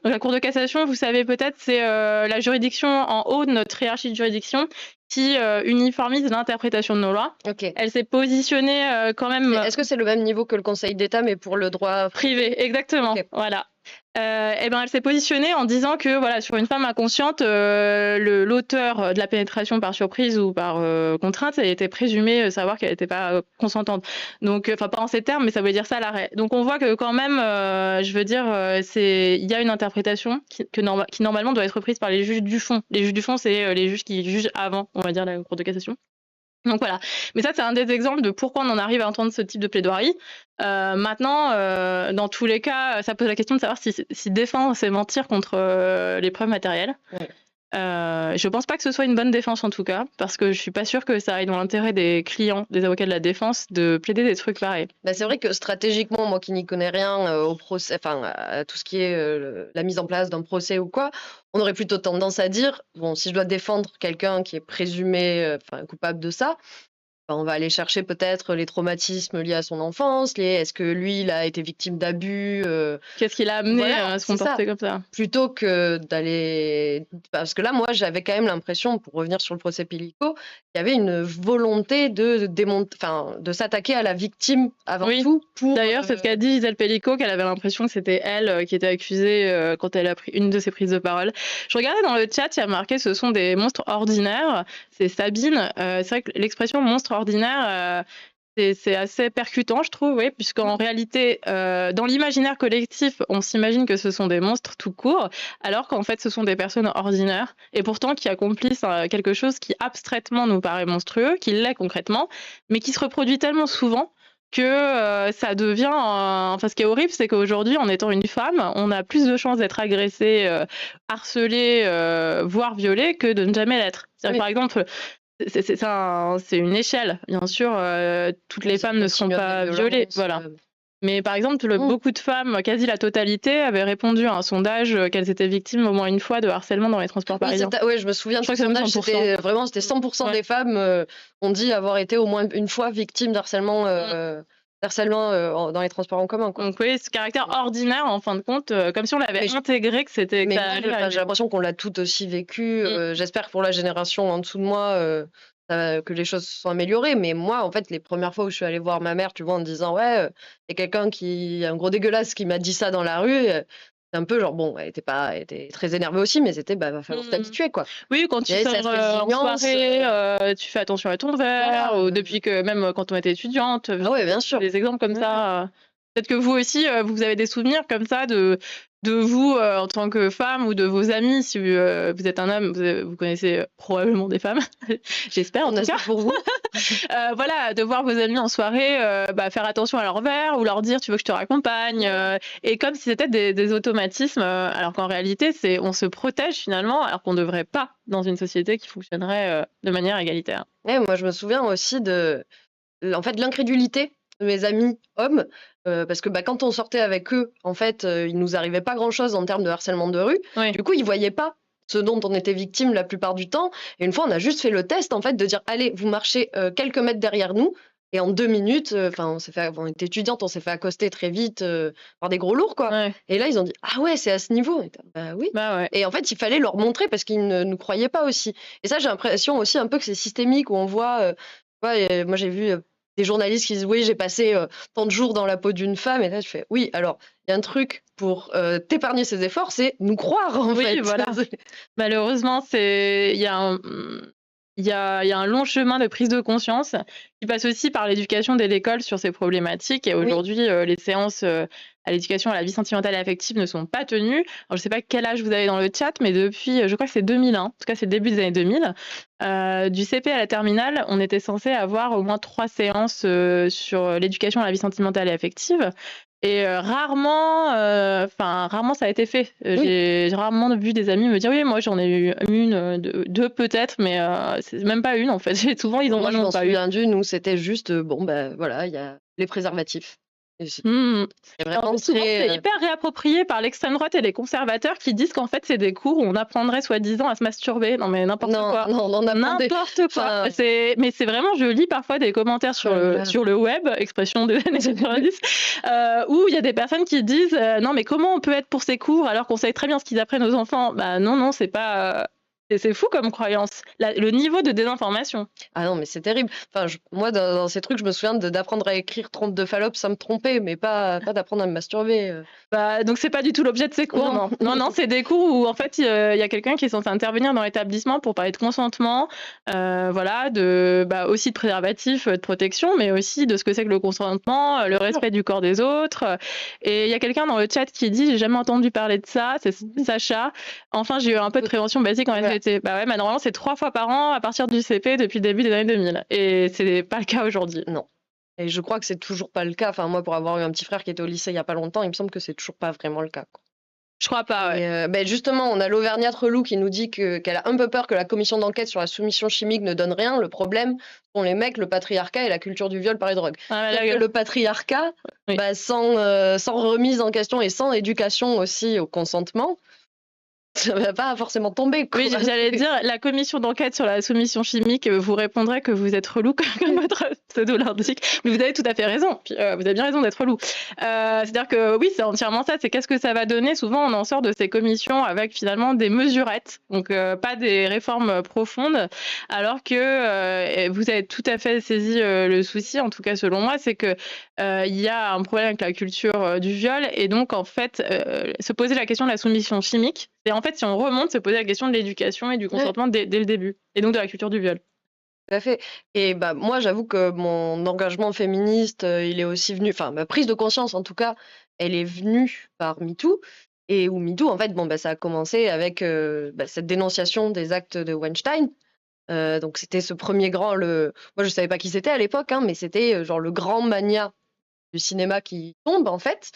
vous savez peut-être, c'est la juridiction en haut de notre hiérarchie de juridiction qui uniformise l'interprétation de nos lois. Ok. Elle s'est positionnée quand même... Est-ce que c'est le même niveau que le Conseil d'État, mais pour le droit privé? Exactement, okay. Voilà. Elle s'est positionnée en disant que voilà, sur une femme inconsciente, l'auteur de la pénétration par surprise ou par contrainte, elle était présumée savoir qu'elle n'était pas consentante. Donc, enfin pas en ces termes, mais ça veut dire ça à l'arrêt. Donc on voit que quand même, je veux dire, il y a une interprétation qui normalement doit être prise par les juges du fond. Les juges du fond, c'est les juges qui jugent avant, on va dire, la Cour de cassation. Donc voilà, mais ça c'est un des exemples de pourquoi on en arrive à entendre ce type de plaidoirie. Maintenant, dans tous les cas, ça pose la question de savoir si défendre c'est mentir contre les preuves matérielles. Ouais. Je pense pas que ce soit une bonne défense en tout cas, parce que je suis pas sûre que ça aille dans l'intérêt des clients, des avocats de la défense, de plaider des trucs pareils. C'est vrai que stratégiquement, moi qui n'y connais rien au procès, enfin à tout ce qui est la mise en place d'un procès ou quoi, on aurait plutôt tendance à dire bon, si je dois défendre quelqu'un qui est présumé coupable de ça, on va aller chercher peut-être les traumatismes liés à son enfance, est-ce que lui il a été victime d'abus, qu'est-ce qui l'a amené à se comporter comme ça, plutôt que d'aller, parce que là moi j'avais quand même l'impression, pour revenir sur le procès Pellico, qu'il y avait une volonté de s'attaquer à la victime avant tout. D'ailleurs c'est ce qu'a dit Gisèle Pellico, qu'elle avait l'impression que c'était elle qui était accusée quand elle a pris une de ses prises de parole. Je regardais dans le chat, il y a marqué ce sont des monstres ordinaires, c'est Sabine. C'est vrai que l'expression monstre ordinaire, c'est assez percutant, je trouve, oui, puisqu'en réalité, dans l'imaginaire collectif, on s'imagine que ce sont des monstres tout court, alors qu'en fait, ce sont des personnes ordinaires, et pourtant qui accomplissent quelque chose qui abstraitement nous paraît monstrueux, qui l'est concrètement, mais qui se reproduit tellement souvent que ça devient... Enfin, ce qui est horrible, c'est qu'aujourd'hui, en étant une femme, on a plus de chances d'être agressée, harcelée, voire violée, que de ne jamais l'être. Oui. Par exemple... C'est une échelle, bien sûr, toutes les femmes ne seront pas violées, voilà. Mais par exemple, beaucoup de femmes, quasi la totalité, avaient répondu à un sondage qu'elles étaient victimes au moins une fois de harcèlement dans les transports parisiens. Oui, je me souviens de ce sondage, c'était 100% des femmes ont dit avoir été au moins une fois victimes d'harcèlement dans les transports en commun. Donc oui, ce caractère ordinaire, en fin de compte, comme si on l'avait intégré que c'était... Mais j'ai l'impression qu'on l'a tout aussi vécu. J'espère que pour la génération en dessous de moi, que les choses se sont améliorées. Mais moi, en fait, les premières fois où je suis allée voir ma mère, tu vois, en disant ouais, il y a quelqu'un un gros dégueulasse qui m'a dit ça dans la rue. C'est un peu genre, bon, elle était très énervée aussi, mais c'était, va falloir t'habituer, quoi. Oui, quand tu sors en soirée, tu fais attention à ton verre, ou depuis que, même quand on était étudiante, oui, bien sûr. Des exemples comme ça. Peut-être que vous aussi, vous avez des souvenirs comme ça de vous en tant que femme ou de vos amis. Si vous êtes un homme, vous connaissez probablement des femmes, j'espère en tout cas. Pour vous. Voilà, de voir vos amis en soirée, faire attention à leur verre ou leur dire tu veux que je te raccompagne, et comme si c'était des automatismes, alors qu'en réalité on se protège finalement, alors qu'on ne devrait pas dans une société qui fonctionnerait de manière égalitaire. Ouais, moi je me souviens aussi de l'incrédulité de mes amis hommes, parce que quand on sortait avec eux, en fait, il nous arrivait pas grand-chose en termes de harcèlement de rue. Oui. Du coup, ils voyaient pas ce dont on était victime la plupart du temps. Et une fois, on a juste fait le test, en fait, de dire allez, vous marchez quelques mètres derrière nous. Et en 2 minutes, on était étudiante, on s'est fait accoster très vite par des gros lourds, quoi. Ouais. Et là, ils ont dit: «Ah ouais, c'est à ce niveau?» Et bah oui. Bah ouais. Et en fait, il fallait leur montrer parce qu'ils ne nous croyaient pas aussi. Et ça, j'ai l'impression aussi un peu que c'est systémique où on voit, moi j'ai vu des journalistes qui disent: «Oui, j'ai passé tant de jours dans la peau d'une femme». Et là, je fais: «Oui, alors, il y a un truc pour t'épargner ces efforts, c'est nous croire, en Oui, fait». voilà. Malheureusement, il y a un long chemin de prise de conscience qui passe aussi par l'éducation dès l'école sur ces problématiques. Et Oui. aujourd'hui, les séances à l'éducation à la vie sentimentale et affective ne sont pas tenues. Alors, je ne sais pas quel âge vous avez dans le chat, mais depuis, je crois que c'est 2001, en tout cas c'est le début des années 2000, du CP à la terminale, on était censé avoir au moins 3 séances sur l'éducation à la vie sentimentale et affective. Et rarement ça a été fait. J'ai rarement vu des amis me dire: «Oui, moi j'en ai eu une, 2 peut-être, mais c'est même pas une en fait». Souvent ils en Moi, je m'en ont pas eu. souviens d'une où c'était juste, voilà, il y a les préservatifs. Et c'est c'est Alors, vraiment souvent, c'est très, hyper réapproprié par l'extrême droite et les conservateurs qui disent qu'en fait, c'est des cours où on apprendrait soi-disant à se masturber. Non, mais n'importe non, quoi. non, on apprenait N'importe quoi. enfin, Mais c'est vraiment, je lis parfois des commentaires sur oh là le, là. sur le web, expression des années 90, où il y a des personnes qui disent non, mais comment on peut être pour ces cours alors qu'on sait très bien ce qu'ils apprennent aux enfants? Bah non, c'est pas. C'est fou comme croyance. Le niveau de désinformation. Ah non, mais c'est terrible. Enfin, moi, dans ces trucs, je me souviens d'apprendre à écrire trompe de Fallope sans me tromper, mais pas d'apprendre à me masturber. Bah, donc c'est pas du tout l'objet de ces cours, Non. non, c'est des cours où en fait il y a quelqu'un qui est censé intervenir dans l'établissement pour parler de consentement, voilà, aussi de préservatif, de protection, mais aussi de ce que c'est que le consentement, le respect du corps des autres. Et il y a quelqu'un dans le chat qui dit: j'ai jamais entendu parler de ça, c'est Sacha. Enfin, j'ai eu un peu de prévention basique en SVT. Bah ouais, mais normalement c'est 3 fois par an à partir du CP depuis le début des années 2000. Et c'est pas le cas aujourd'hui. Non. Et je crois que c'est toujours pas le cas. Enfin, moi, pour avoir eu un petit frère qui était au lycée il y a pas longtemps, il me semble que c'est toujours pas vraiment le cas, quoi. Je crois pas, ouais. Et justement, on a l'Auvergnate relou qui nous dit qu'elle a un peu peur que la commission d'enquête sur la soumission chimique ne donne rien. Le problème sont les mecs, le patriarcat et la culture du viol par les drogues. Ah, Sauf que le patriarcat, Oui. sans remise en question et sans éducation aussi au consentement, ça va pas forcément tomber, quoi. Oui, j'allais dire, la commission d'enquête sur la soumission chimique vous répondrait que vous êtes relou comme votre pseudo l'indique. Mais vous avez tout à fait raison. Puis, vous avez bien raison d'être relou. C'est-à-dire que oui, c'est entièrement ça. C'est qu'est-ce que ça va donner? Souvent, on en sort de ces commissions avec finalement des mesurettes, donc pas des réformes profondes. Alors que vous avez tout à fait saisi le souci, en tout cas selon moi, c'est que il y a un problème avec la culture du viol. Et donc, en fait, se poser la question de la soumission chimique, c'est en fait, si on remonte, se poser la question de l'éducation et du consentement dès le début, et donc de la culture du viol. Tout à fait. Et moi, j'avoue que mon engagement féministe, il est aussi venu, enfin, ma prise de conscience, en tout cas, elle est venue par MeToo. Et où MeToo, en fait, ça a commencé avec cette dénonciation des actes de Weinstein. Donc, c'était ce premier grand. Moi, je savais pas qui c'était à l'époque, hein, mais c'était genre le grand mania du cinéma qui tombe, en fait.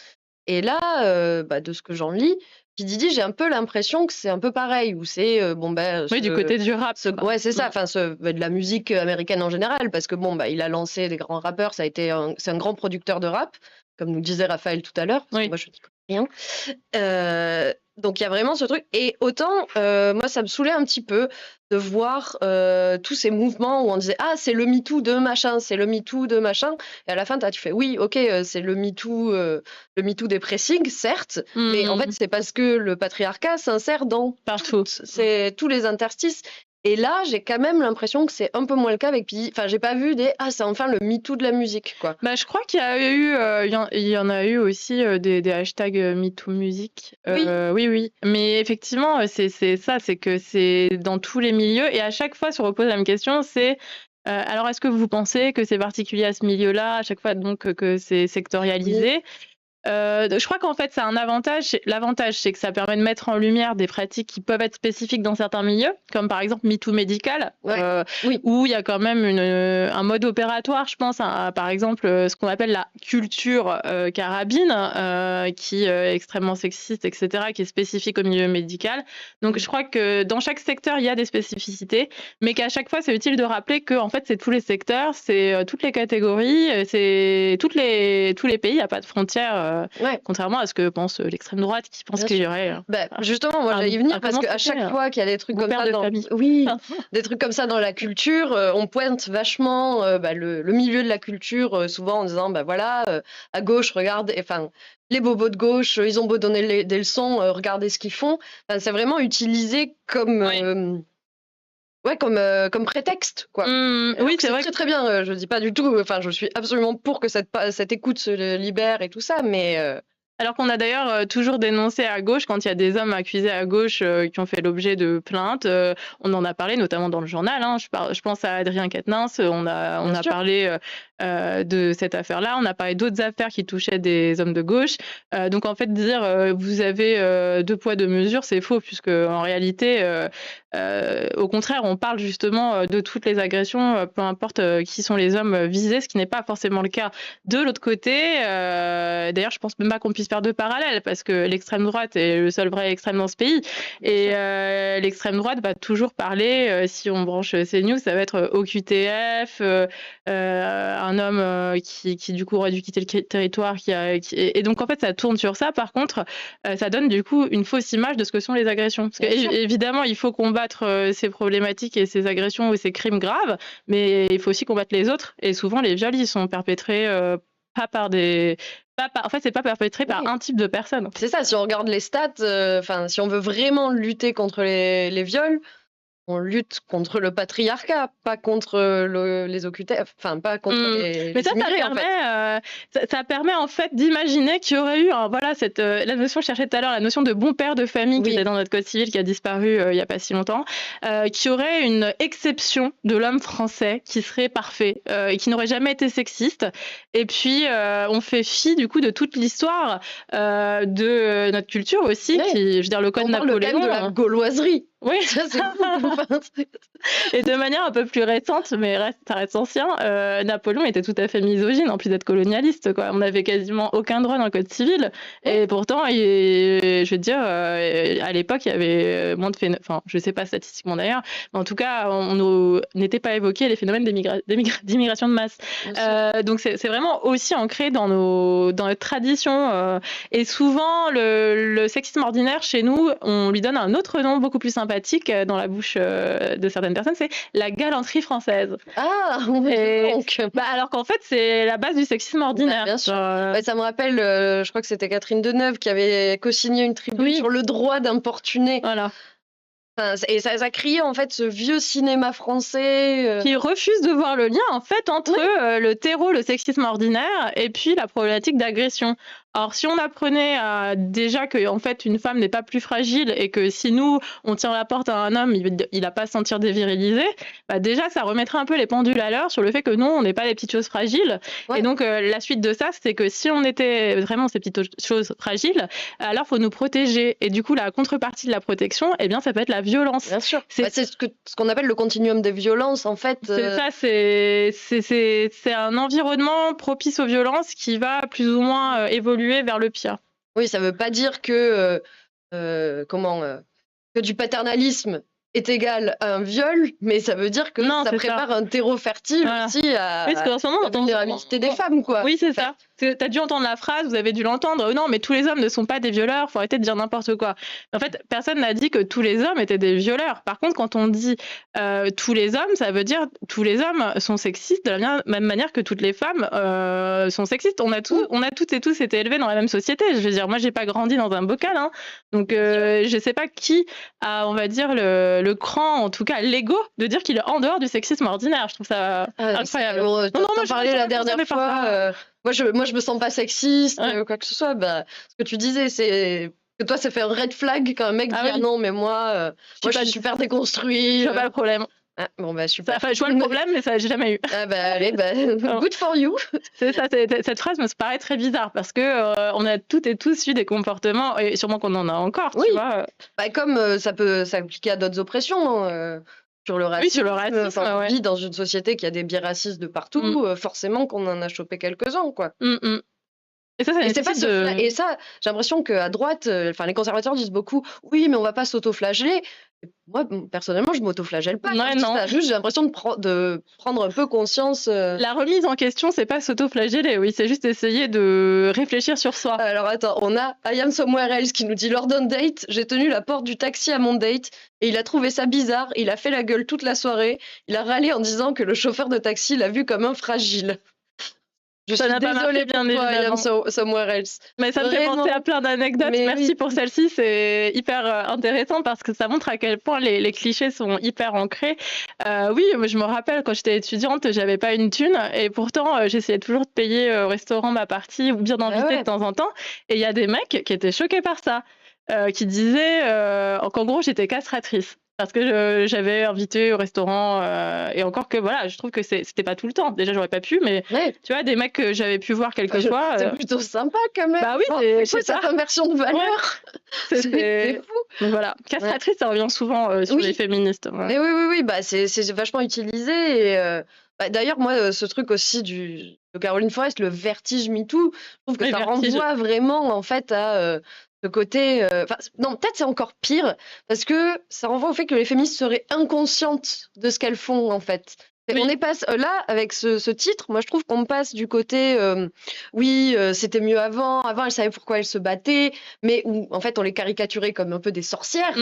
Et là, de ce que j'en lis, P. Diddy, j'ai un peu l'impression que c'est un peu pareil, où c'est Oui, du côté du rap. ouais, c'est ça, enfin, de la musique américaine en général, parce que il a lancé des grands rappeurs, c'est un grand producteur de rap, comme nous disait Raphaël tout à l'heure, parce que Oui. moi je n'y connais rien. Donc il y a vraiment ce truc. Et autant, moi, ça me saoulait un petit peu de voir tous ces mouvements où on disait: ah, c'est le MeToo de machin, c'est le MeToo de machin. Et à la fin, tu fais: oui, ok, c'est le MeToo des pressings, certes, mais en fait, c'est parce que le patriarcat s'insère dans partout. C'est tous les interstices. Et là, j'ai quand même l'impression que c'est un peu moins le cas avec P. Diddy. Enfin, j'ai pas vu c'est enfin le MeToo de la musique, quoi. Je crois qu'il y a eu, il y en a eu aussi des hashtags MeToo musique. Oui. Mais effectivement, c'est ça, c'est que c'est dans tous les milieux, et à chaque fois se repose la même question, c'est alors est-ce que vous pensez que c'est particulier à ce milieu-là, à chaque fois donc que c'est sectorialisé? Je crois qu'en fait, ça a un avantage. L'avantage, c'est que ça permet de mettre en lumière des pratiques qui peuvent être spécifiques dans certains milieux, comme par exemple MeToo médical, où il y a quand même un mode opératoire, je pense, par exemple, ce qu'on appelle la culture carabine, qui est extrêmement sexiste, etc., qui est spécifique au milieu médical. Donc, je crois que dans chaque secteur, il y a des spécificités, mais qu'à chaque fois, c'est utile de rappeler que, en fait, c'est tous les secteurs, c'est toutes les catégories, c'est tous les pays, il n'y a pas de frontières Ouais. contrairement à ce que pense l'extrême droite qui pense Bien qu'il y sûr. aurait Bah, justement, moi un- j'allais y venir un parce comment qu'à c'était, chaque fois qu'il y a des trucs comme beau-père ça de dans... famille. Oui, des trucs comme ça dans la culture, on pointe vachement le milieu de la culture, souvent en disant, bah voilà, à gauche, regarde, enfin, les bobos de gauche, ils ont beau donner des leçons, regardez ce qu'ils font. Enfin, c'est vraiment utilisé comme, Oui. comme prétexte, quoi. Oui, Alors que c'est c'est vrai. très très bien, je dis pas du tout, enfin, je suis absolument pour que cette écoute se libère et tout ça, mais Alors qu'on a d'ailleurs toujours dénoncé à gauche, quand il y a des hommes accusés à gauche qui ont fait l'objet de plaintes, on en a parlé notamment dans le journal. Hein, je pense à Adrien Quatennens, on a bien sûr. parlé de cette affaire-là, on a parlé d'autres affaires qui touchaient des hommes de gauche. Donc en fait, dire vous avez deux poids, deux mesures, c'est faux, puisque en réalité, au contraire, on parle justement de toutes les agressions, peu importe qui sont les hommes visés, ce qui n'est pas forcément le cas de l'autre côté. D'ailleurs, je pense même pas qu'on puisse faire de parallèle, parce que l'extrême droite est le seul vrai extrême dans ce pays. Et l'extrême droite va toujours parler, si on branche CNews, ça va être OQTF, un homme qui du coup aurait dû quitter le territoire. Et donc en fait, ça tourne sur ça. Par contre, ça donne du coup une fausse image de ce que sont les agressions. Parce Bien sûr. que évidemment, il faut combattre ces problématiques et ces agressions ou ces crimes graves, mais il faut aussi combattre les autres. Et souvent, les viols, ils sont perpétrés pas par des... En fait, c'est pas perpétré par Oui. un type de personne. C'est ça, si on regarde les stats, enfin, si on veut vraiment lutter contre les viols, on lutte contre le patriarcat, pas contre les OQTF, enfin, pas contre les Mais ça immigrés, en fait. permet, ça permet en fait d'imaginer qu'il y aurait eu, voilà, la notion que je cherchais tout à l'heure, la notion de bon père de famille qui Oui. était dans notre code civil, qui a disparu il y a pas si longtemps, qu'il y aurait une exception de l'homme français qui serait parfait et qui n'aurait jamais été sexiste. Et puis on fait fi du coup de toute l'histoire de notre culture aussi, Ouais. qui, je veux dire, le code On parle quand Napoléon. même de la gauloiserie. Oui. Ça, c'est fou. Enfin, Et de manière un peu plus récente, mais ça reste ancien, Napoléon était tout à fait misogyne, en plus d'être colonialiste, quoi. On n'avait quasiment aucun droit dans le code civil. Et pourtant, je veux dire, à l'époque, il y avait moins de phénomènes, enfin, je ne sais pas statistiquement d'ailleurs, mais en tout cas, on n'était pas évoqué les phénomènes d'immigration de masse. Donc, c'est vraiment aussi ancré dans notre tradition. Et souvent, le sexisme ordinaire, chez nous, on lui donne un autre nom beaucoup plus sympathique dans la bouche de certaines personnes, c'est la galanterie française. Ah, Et donc. alors qu'en fait, c'est la base du sexisme ordinaire. Bien sûr. Genre, Ouais, ça me rappelle, je crois que c'était Catherine Deneuve qui avait co-signé une tribune Oui. sur le droit d'importuner. voilà. Enfin, et ça criait en fait ce vieux cinéma français. Qui refuse de voir le lien en fait entre le terreau, le sexisme ordinaire, et puis la problématique d'agression. Alors si on apprenait déjà que en fait une femme n'est pas plus fragile et que si nous on tient la porte à un homme, il n'a pas à se sentir dévirilisé, bah déjà ça remettrait un peu les pendules à l'heure sur le fait que non, on n'est pas des petites choses fragiles. Ouais. Et donc la suite de ça, c'est que si on était vraiment ces petites choses fragiles, alors faut nous protéger. Et du coup la contrepartie de la protection, eh bien ça peut être la violence. Bien sûr. C'est- C'est ce qu'on appelle le continuum des violences en fait. C'est ça, c'est un environnement propice aux violences qui va plus ou moins évoluer vers le pire. Oui, ça veut pas dire que que du paternalisme est égal à un viol, mais ça veut dire que Non, ça c'est prépare un terreau fertile Voilà. aussi à Oui, parce qu'en ce moment, la vulnérabilité des femmes, quoi. Oui, c'est ça. T'as dû entendre la phrase, vous avez dû l'entendre. Non, mais tous les hommes ne sont pas des violeurs, faut arrêter de dire n'importe quoi. En fait, personne n'a dit que tous les hommes étaient des violeurs. Par contre, quand on dit tous les hommes, ça veut dire tous les hommes sont sexistes de la même manière que toutes les femmes sont sexistes. On a toutes et tous été élevés dans la même société. Je veux dire, moi, j'ai pas grandi dans un bocal, hein. Donc, je sais pas qui a, on va dire, le cran, en tout cas l'ego, de dire qu'il est en dehors du sexisme ordinaire. Je trouve ça incroyable. On Non, moi, je parlais me la sens dernière concernée par fois. Moi, je me sens pas sexiste, Ouais. quoi que ce soit. Bah, ce que tu disais, c'est que toi, ça fait un red flag quand un mec Ah dit oui. ah non, mais moi, je suis super déconstruit. Je vois pas le problème. Ah, bon, bah, super. Enfin, je vois le problème, mais ça, j'ai jamais eu. Ah, bah, allez, bah, good for you. C'est ça, cette phrase me paraît très bizarre parce que on a toutes et tous eu des comportements, et sûrement qu'on en a encore, Oui. tu vois. Bah, comme ça peut s'appliquer à d'autres oppressions. Sur le racisme. Oui, sur le racisme, Enfin, on ouais. vit dans une société qui a des biais racistes de partout. Forcément qu'on en a chopé quelques-uns, quoi. Et ça Et c'est pas nécessite de... et ça, j'ai l'impression qu'à droite, enfin les conservateurs disent beaucoup: «Oui, mais on va pas s'auto-flageller». Moi, personnellement, je m'auto-flagelle pas quand Ouais, je dis non. ça. Juste, j'ai l'impression de prendre un peu conscience, La remise en question, c'est pas s'auto-flageller, oui, c'est juste essayer de réfléchir sur soi. Alors attends, on a I am somewhere else qui nous dit: «Lors d'un date, j'ai tenu la porte du taxi à mon date et il a trouvé ça bizarre, il a fait la gueule toute la soirée. Il a râlé en disant que le chauffeur de taxi l'a vu comme un fragile». Je Ça suis n'a pas marché, désolée bien pour toi, I am évidemment. somewhere else. Mais ça me fait penser Vraiment. à plein d'anecdotes. Mais Merci oui. pour celle-ci, c'est hyper intéressant parce que ça montre à quel point les clichés sont hyper ancrés. Oui, moi, je me rappelle quand j'étais étudiante, j'avais pas une thune et pourtant j'essayais toujours de payer au restaurant ma partie ou bien d'inviter ouais. de temps en temps. Et il y a des mecs qui étaient choqués par ça, qui disaient qu'en gros j'étais castratrice. Parce que j'avais invité au restaurant, et encore que voilà, je trouve que c'était pas tout le temps. Déjà, j'aurais pas pu, mais Ouais. tu vois, des mecs que j'avais pu voir quelques fois. C'est plutôt sympa quand même. Bah oui, Genre, je c'est sais quoi cette pas. inversion de valeur? C'est C'est fou. donc voilà, castratrice, ça revient souvent sur Oui. les féministes. Ouais. Mais oui, bah c'est vachement utilisé et bah, d'ailleurs moi ce truc aussi de Caroline Forest, le vertige MeToo, je trouve que Oui, ça vertige. renvoie vraiment en fait à ce côté. Enfin non, peut-être c'est encore pire parce que ça renvoie au fait que les féministes seraient inconscientes de ce qu'elles font en fait. Et Oui. on est passe là avec ce titre, moi je trouve qu'on passe du côté oui c'était mieux avant, elles savaient pourquoi elles se battaient, mais où en fait on les caricaturait comme un peu des sorcières.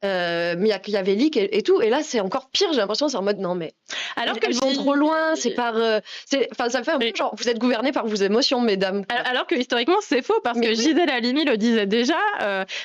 Machiavélique et tout. Et là, c'est encore pire, j'ai l'impression, c'est en mode non, mais Alors que elles vont trop loin, c'est par. Enfin, ça fait un peu genre, vous êtes gouverné par vos émotions, mesdames. Alors que historiquement, c'est faux, parce Mais que oui. Gisèle Halimi le disait déjà.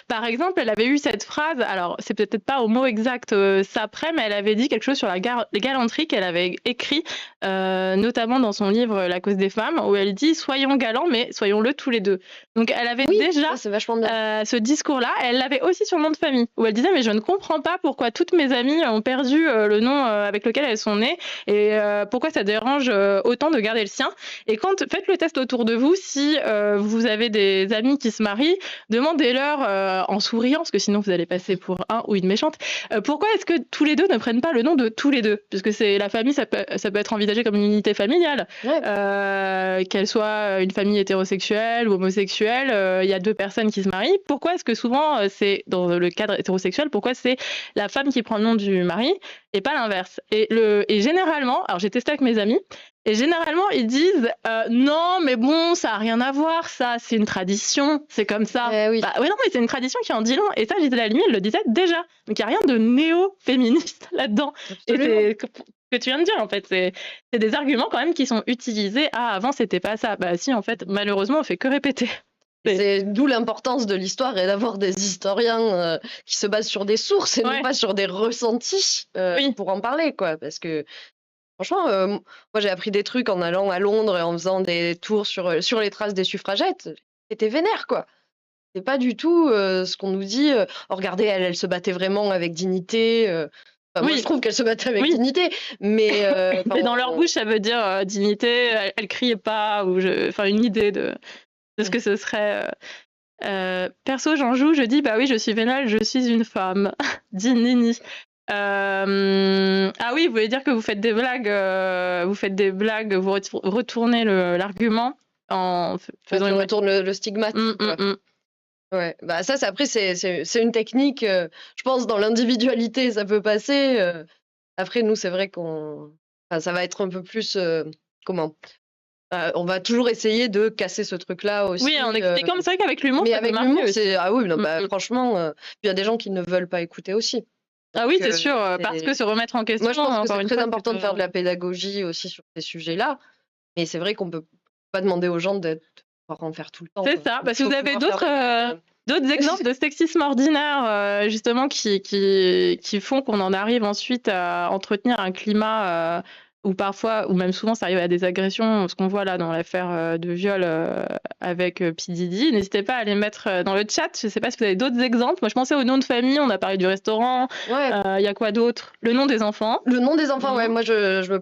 Par exemple, elle avait eu cette phrase, alors c'est peut-être pas au mot exact ça après, mais elle avait dit quelque chose sur la galanterie qu'elle avait écrit, notamment dans son livre La cause des femmes, où elle dit soyons galants, mais soyons-le tous les deux. Donc elle avait Oui, déjà ça, c'est vachement bien. ce discours-là. Elle l'avait aussi sur le nom de famille, où elle disait mais je ne comprends pas pourquoi toutes mes amies ont perdu le nom avec lequel elles sont nées et pourquoi ça dérange autant de garder le sien. Et quand faites le test autour de vous, si vous avez des amis qui se marient, demandez-leur en souriant, parce que sinon vous allez passer pour un ou une méchante, pourquoi est-ce que tous les deux ne prennent pas le nom de tous les deux, puisque c'est la famille, ça peut être envisagé comme une unité familiale, qu'elle soit une famille hétérosexuelle ou homosexuelle, il y a deux personnes qui se marient. Pourquoi est-ce que souvent c'est dans le cadre hétérosexuel, pourquoi c'est la femme qui prend le nom du mari et pas l'inverse? Et généralement, alors j'ai testé avec mes amis, et généralement ils disent non mais bon ça a rien à voir, ça c'est une tradition, c'est comme ça. Oui. Bah ouais non mais c'est une tradition qui en dit long, et ça Gisèle Halimi elle le disait déjà, donc il n'y a rien de néo-féministe là-dedans. Absolument. Et c'est que tu viens de dire en fait, c'est des arguments quand même qui sont utilisés. Ah avant c'était pas ça, bah si en fait malheureusement on fait que répéter. C'est d'où l'importance de l'histoire et d'avoir des historiens qui se basent sur des sources et non pas sur des ressentis pour en parler, quoi. Parce que franchement, moi j'ai appris des trucs en allant à Londres et en faisant des tours sur les traces des suffragettes. C'était vénère, quoi. C'est pas du tout ce qu'on nous dit. Oh, regardez, elle se battait vraiment avec dignité. Enfin, moi, je trouve qu'elle se battait avec dignité, mais mais dans leur bouche, ça veut dire dignité. Elle criait pas, ou enfin une idée de ce que ce serait. Perso, j'en joue. Je dis bah oui, je suis vénale, je suis une femme. Dit Nini. Ah oui, vous voulez dire que vous faites des blagues, vous retournez l'argument en faisant on retourne le stigmate. Ouais, bah ça, après, c'est une technique, je pense, dans l'individualité, ça peut passer. Après, nous, c'est vrai ça va être un peu plus, comment? On va toujours essayer de casser ce truc-là aussi. Oui, en expliquant, mais c'est vrai qu'avec l'humour, mais ça avec peut l'humour, marcher c'est ah oui, non, bah franchement, il y a des gens qui ne veulent pas écouter aussi. Ah oui, c'est sûr, parce que se remettre en question. Moi, je pense que c'est très important de faire de la la pédagogie aussi sur ces sujets-là, mais c'est vrai qu'on peut pas demander aux gens de pouvoir en faire tout le temps. C'est ça. Parce que vous avez d'autres exemples de sexisme ordinaire, justement, qui font qu'on en arrive ensuite à entretenir un climat où parfois, ou même souvent, ça arrive à des agressions, ce qu'on voit là dans l'affaire de viol avec P. Diddy. N'hésitez pas à les mettre dans le chat. Je ne sais pas si vous avez d'autres exemples. Moi, je pensais au nom de famille. On a parlé du restaurant. Il y a quoi d'autre? Le nom des enfants. Le nom des enfants, ouais. Moi, je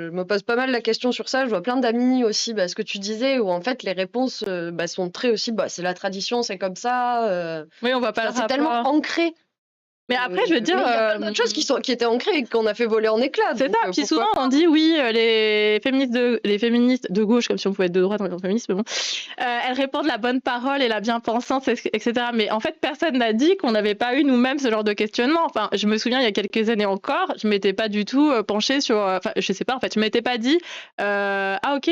me pose pas mal la question sur ça. Je vois plein d'amis aussi, ce que tu disais, où en fait, les réponses sont très aussi, c'est la tradition, c'est comme ça. Oui, on voit pas le rapport. C'est tellement ancré. Mais après, je veux dire, mais il y a plein d'autres choses qui étaient ancrées et qu'on a fait voler en éclats. c'est Donc, ça. Puis pourquoi souvent, pas. on dit oui, les féministes de gauche, comme si on pouvait être de droite en étant féministe, mais bon, elles répandent la bonne parole et la bien-pensance, etc. Mais en fait, personne n'a dit qu'on n'avait pas eu nous-mêmes ce genre de questionnement. Enfin, je me souviens, il y a quelques années encore, je m'étais pas du tout penchée sur... Enfin, je sais pas, en fait, je m'étais pas dit ah ok,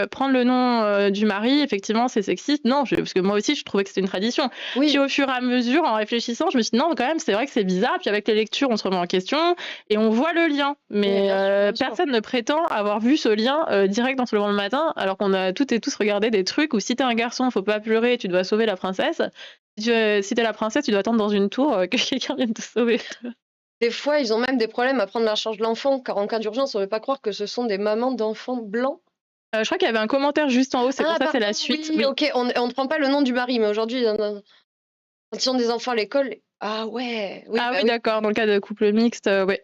prendre le nom du mari, effectivement, c'est sexiste. Non, parce que moi aussi, je trouvais que c'était une tradition. Oui. Puis au fur et à mesure, en réfléchissant, je me suis dit non, quand même, c'est vrai que c'est bizarre. Puis avec les lectures, on se remet en question et on voit le lien. Mais bien sûr. personne ne prétend avoir vu ce lien direct dans Se levant le matin, alors qu'on a toutes et tous regardé des trucs où si t'es un garçon, faut pas pleurer, tu dois sauver la princesse. Si t'es la princesse, tu dois attendre dans une tour que quelqu'un vienne te sauver. Des fois, ils ont même des problèmes à prendre la charge de l'enfant, car en cas d'urgence, on ne veut pas croire que ce sont des mamans d'enfants blancs. Je crois qu'il y avait un commentaire juste en haut, c'est pour ça c'est la suite. Oui, ok, on ne prend pas le nom du mari, mais aujourd'hui, quand ils ont des enfants à l'école, ah ouais. Oui, ah bah oui, d'accord, dans le cas de couple mixte, ouais.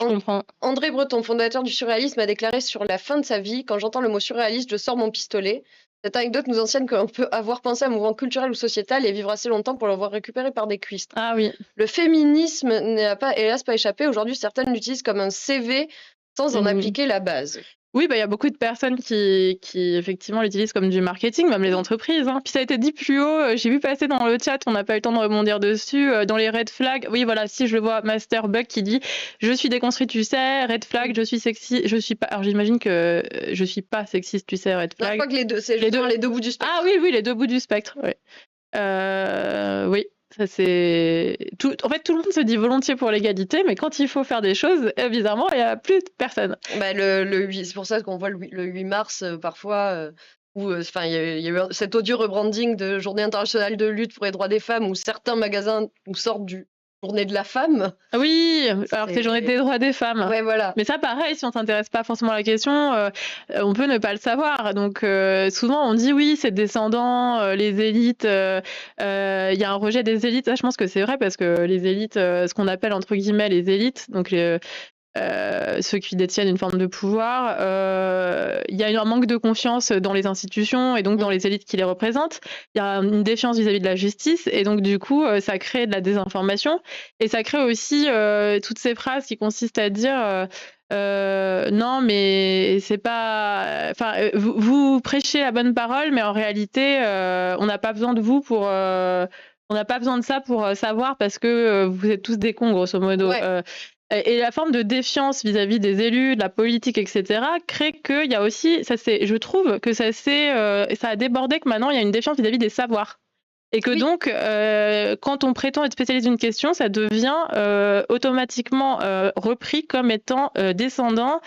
Je comprends. André Breton, fondateur du surréalisme, a déclaré sur la fin de sa vie: quand j'entends le mot surréaliste, je sors mon pistolet. Cette anecdote nous enseigne que l'on peut avoir pensé à un mouvement culturel ou sociétal et vivre assez longtemps pour l'avoir récupéré par des cuistres. Ah oui. Le féminisme n'a pas, hélas, pas échappé. Aujourd'hui, certaines l'utilisent comme un CV sans en appliquer la base. Oui, bah, y a beaucoup de personnes qui effectivement l'utilisent comme du marketing, même les entreprises. Hein. Puis ça a été dit plus haut, j'ai vu passer dans le chat, on n'a pas eu le temps de rebondir dessus, dans les red flags. Oui, voilà, si je le vois, Master Bug qui dit « Je suis déconstruit, tu sais, red flag, je suis sexy, je suis pas... » Alors j'imagine que je suis pas sexiste, tu sais, red Non, je flag. crois que les deux, c'est les deux bouts du spectre. Ah oui, les deux bouts du spectre, oui. Oui. Ça, c'est en fait, tout le monde se dit volontiers pour l'égalité, mais quand il faut faire des choses, bizarrement, il n'y a plus de personne. Bah, c'est pour ça qu'on voit le 8 mars parfois, où il y a eu cet odieux rebranding de Journée internationale de lutte pour les droits des femmes, où certains magasins nous sortent du Journée de la femme. Oui, alors que c'est Journée des droits des femmes. Ouais, voilà. Mais ça, pareil, si on s'intéresse pas forcément à la question, on peut ne pas le savoir. Donc, souvent, on dit oui, c'est descendant, les élites. Il y a un rejet des élites. Ça, je pense que c'est vrai parce que les élites, ce qu'on appelle entre guillemets les élites, donc ceux qui détiennent une forme de pouvoir, il y a un manque de confiance dans les institutions et donc dans les élites qui les représentent. Il y a une défiance vis-à-vis de la justice et donc du coup, ça crée de la désinformation et ça crée aussi toutes ces phrases qui consistent à dire non, mais c'est pas. Enfin, vous prêchez la bonne parole, mais en réalité, on n'a pas besoin de vous pour. On n'a pas besoin de ça pour savoir parce que vous êtes tous des cons, grosso modo. Ouais. Et la forme de défiance vis-à-vis des élus, de la politique, etc., crée qu'il y a aussi, je trouve que ça a débordé que maintenant il y a une défiance vis-à-vis des savoirs. Et que donc, quand on prétend être spécialiste d'une question, ça devient automatiquement repris comme étant descendant,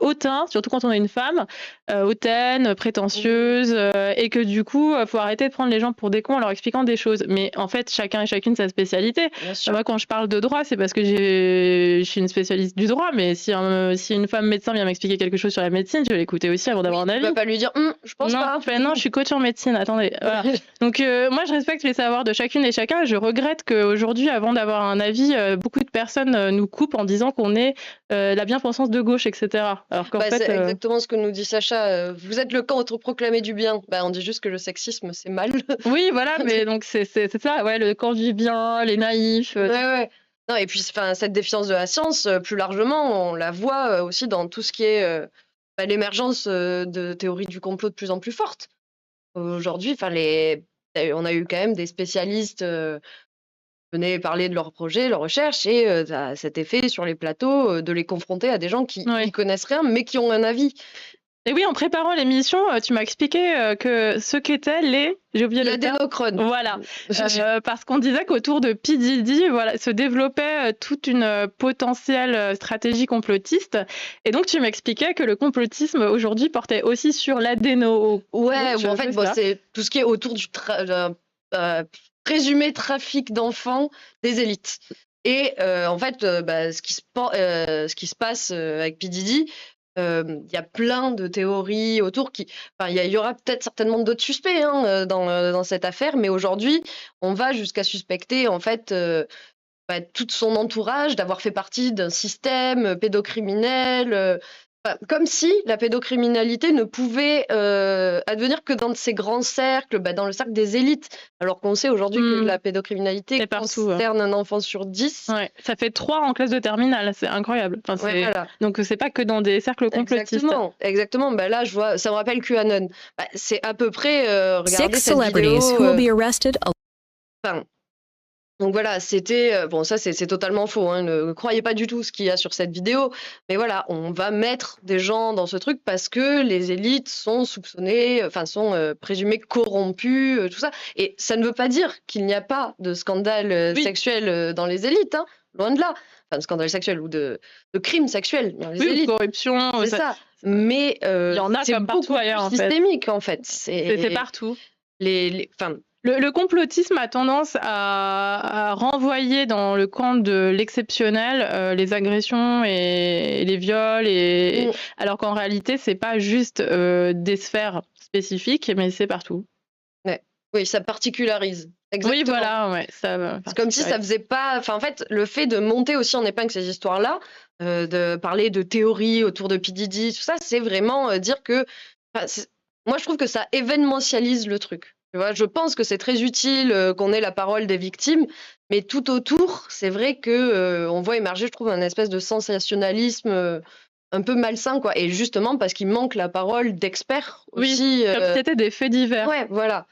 hautain, surtout quand on est une femme, hautaine, prétentieuse, et que du coup, faut arrêter de prendre les gens pour des cons en leur expliquant des choses. Mais en fait, chacun et chacune sa spécialité. Moi, quand je parle de droit, c'est parce que je suis une spécialiste du droit, mais si une femme médecin vient m'expliquer quelque chose sur la médecine, je vais l'écouter aussi avant d'avoir un avis. Tu peux pas lui dire je pense non, pas. Non, je suis coach en médecine, attendez. Voilà. Donc moi, je respecte les savoirs de chacune et chacun. Je regrette qu'aujourd'hui, avant d'avoir un avis, beaucoup de personnes nous coupent en disant qu'on est la bien-pensance de gauche, etc. Alors qu'en fait, c'est exactement ce que nous dit Sacha. Vous êtes le camp autoproclamé du bien. Bah, on dit juste que le sexisme, c'est mal. Oui, voilà, mais donc c'est ça, ouais, le camp du bien, les naïfs. Ouais. Non, et puis cette défiance de la science, plus largement, on la voit aussi dans tout ce qui est l'émergence de théories du complot de plus en plus fortes. Aujourd'hui, on a eu quand même des spécialistes venaient parler de leurs projets, leurs recherches, et ça a cet effet sur les plateaux de les confronter à des gens qui n'y connaissent rien, mais qui ont un avis. Et oui, en préparant l'émission, tu m'as expliqué que ce qu'étaient j'ai oublié le terme. L'adénochrone. Voilà, parce qu'on disait qu'autour de P. Diddy, se développait toute une potentielle stratégie complotiste. Et donc, tu m'expliquais que le complotisme aujourd'hui portait aussi sur l'adéno. Ouais, en fait, c'est tout ce qui est autour du présumé trafic d'enfants des élites. Et en fait, ce qui se passe avec P. Diddy, il y a plein de théories autour il y aura peut-être certainement d'autres suspects dans cette affaire, mais aujourd'hui, on va jusqu'à suspecter en fait tout son entourage d'avoir fait partie d'un système pédocriminel Comme si la pédocriminalité ne pouvait advenir que dans ces grands cercles, dans le cercle des élites, alors qu'on sait aujourd'hui que la pédocriminalité C'est partout, concerne un enfant sur 10. Ouais, ça fait 3 en classe de terminale, c'est incroyable. Enfin, Ouais, voilà. Donc c'est pas que dans des cercles complotistes. Exactement. Là, je vois, ça me rappelle QAnon. C'est à peu près, regardez Six cette vidéo. celebrities who will be arrested. Donc voilà, c'était bon, ça c'est totalement faux, hein, ne croyez pas du tout ce qu'il y a sur cette vidéo, mais voilà, on va mettre des gens dans ce truc parce que les élites sont soupçonnées, enfin sont présumées corrompues, tout ça. Et ça ne veut pas dire qu'il n'y a pas de scandale sexuel dans les élites, hein, loin de là. Enfin, de scandale sexuel ou de crimes sexuels dans les élites. Corruption, c'est ça. Mais il y en a c'est comme partout ailleurs, en fait. systémique en fait. C'est partout. Enfin, le complotisme a tendance à renvoyer dans le camp de l'exceptionnel les agressions et les viols, alors qu'en réalité, c'est pas juste des sphères spécifiques, mais c'est partout. Oui, ça particularise. Exactement. Oui, voilà, ouais. C'est comme si ça faisait pas. Enfin, en fait, le fait de monter aussi en épingle ces histoires-là, de parler de théories autour de P. Diddy, tout ça, c'est vraiment dire que. Moi, je trouve que ça événementialise le truc. Tu vois, je pense que c'est très utile qu'on ait la parole des victimes, mais tout autour, c'est vrai que on voit émerger, je trouve, un espèce de sensationnalisme un peu malsain, quoi. Et justement parce qu'il manque la parole d'experts aussi. Comme si c'était des faits divers. Ouais, voilà.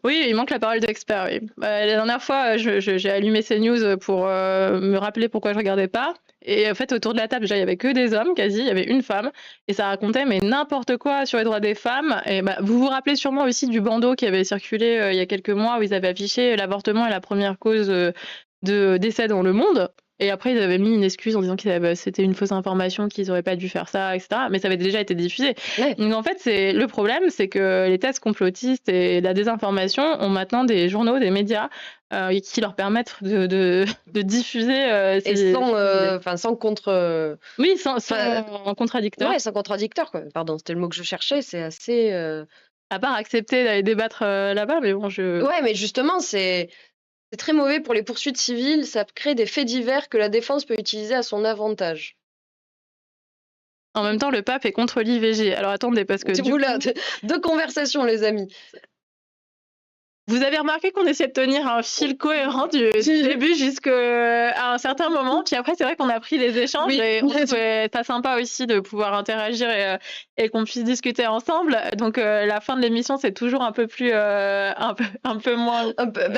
Oui, il manque la parole d'expert. Oui. La dernière fois, j'ai allumé CNews pour me rappeler pourquoi je regardais pas. Et en fait, autour de la table, déjà, il y avait que des hommes, quasi. Il y avait une femme. Et ça racontait mais n'importe quoi sur les droits des femmes. Et vous vous rappelez sûrement aussi du bandeau qui avait circulé il y a quelques mois où ils avaient affiché l'avortement est la première cause de décès dans le monde. Et après, ils avaient mis une excuse en disant que c'était une fausse information, qu'ils n'auraient pas dû faire ça, etc. Mais ça avait déjà été diffusé. Ouais. Donc en fait, le problème, c'est que les thèses complotistes et la désinformation ont maintenant des journaux, des médias qui leur permettent de diffuser. Et sans contre. Oui, sans contradicteur. Ouais, sans contradicteur, quoi. Pardon, c'était le mot que je cherchais. C'est assez. À part accepter d'aller débattre là-bas, mais bon, Ouais, mais justement, c'est très mauvais pour les poursuites civiles, ça crée des faits divers que la défense peut utiliser à son avantage. En même temps, le pape est contre l'IVG. Alors attendez, parce que deux conversations, les amis. Vous avez remarqué qu'on essayait de tenir un fil cohérent du début jusqu'à un certain moment, puis après c'est vrai qu'on a pris les échanges et on trouvait ça sympa aussi de pouvoir interagir et qu'on puisse discuter ensemble. Donc la fin de l'émission c'est toujours un peu plus un peu moins.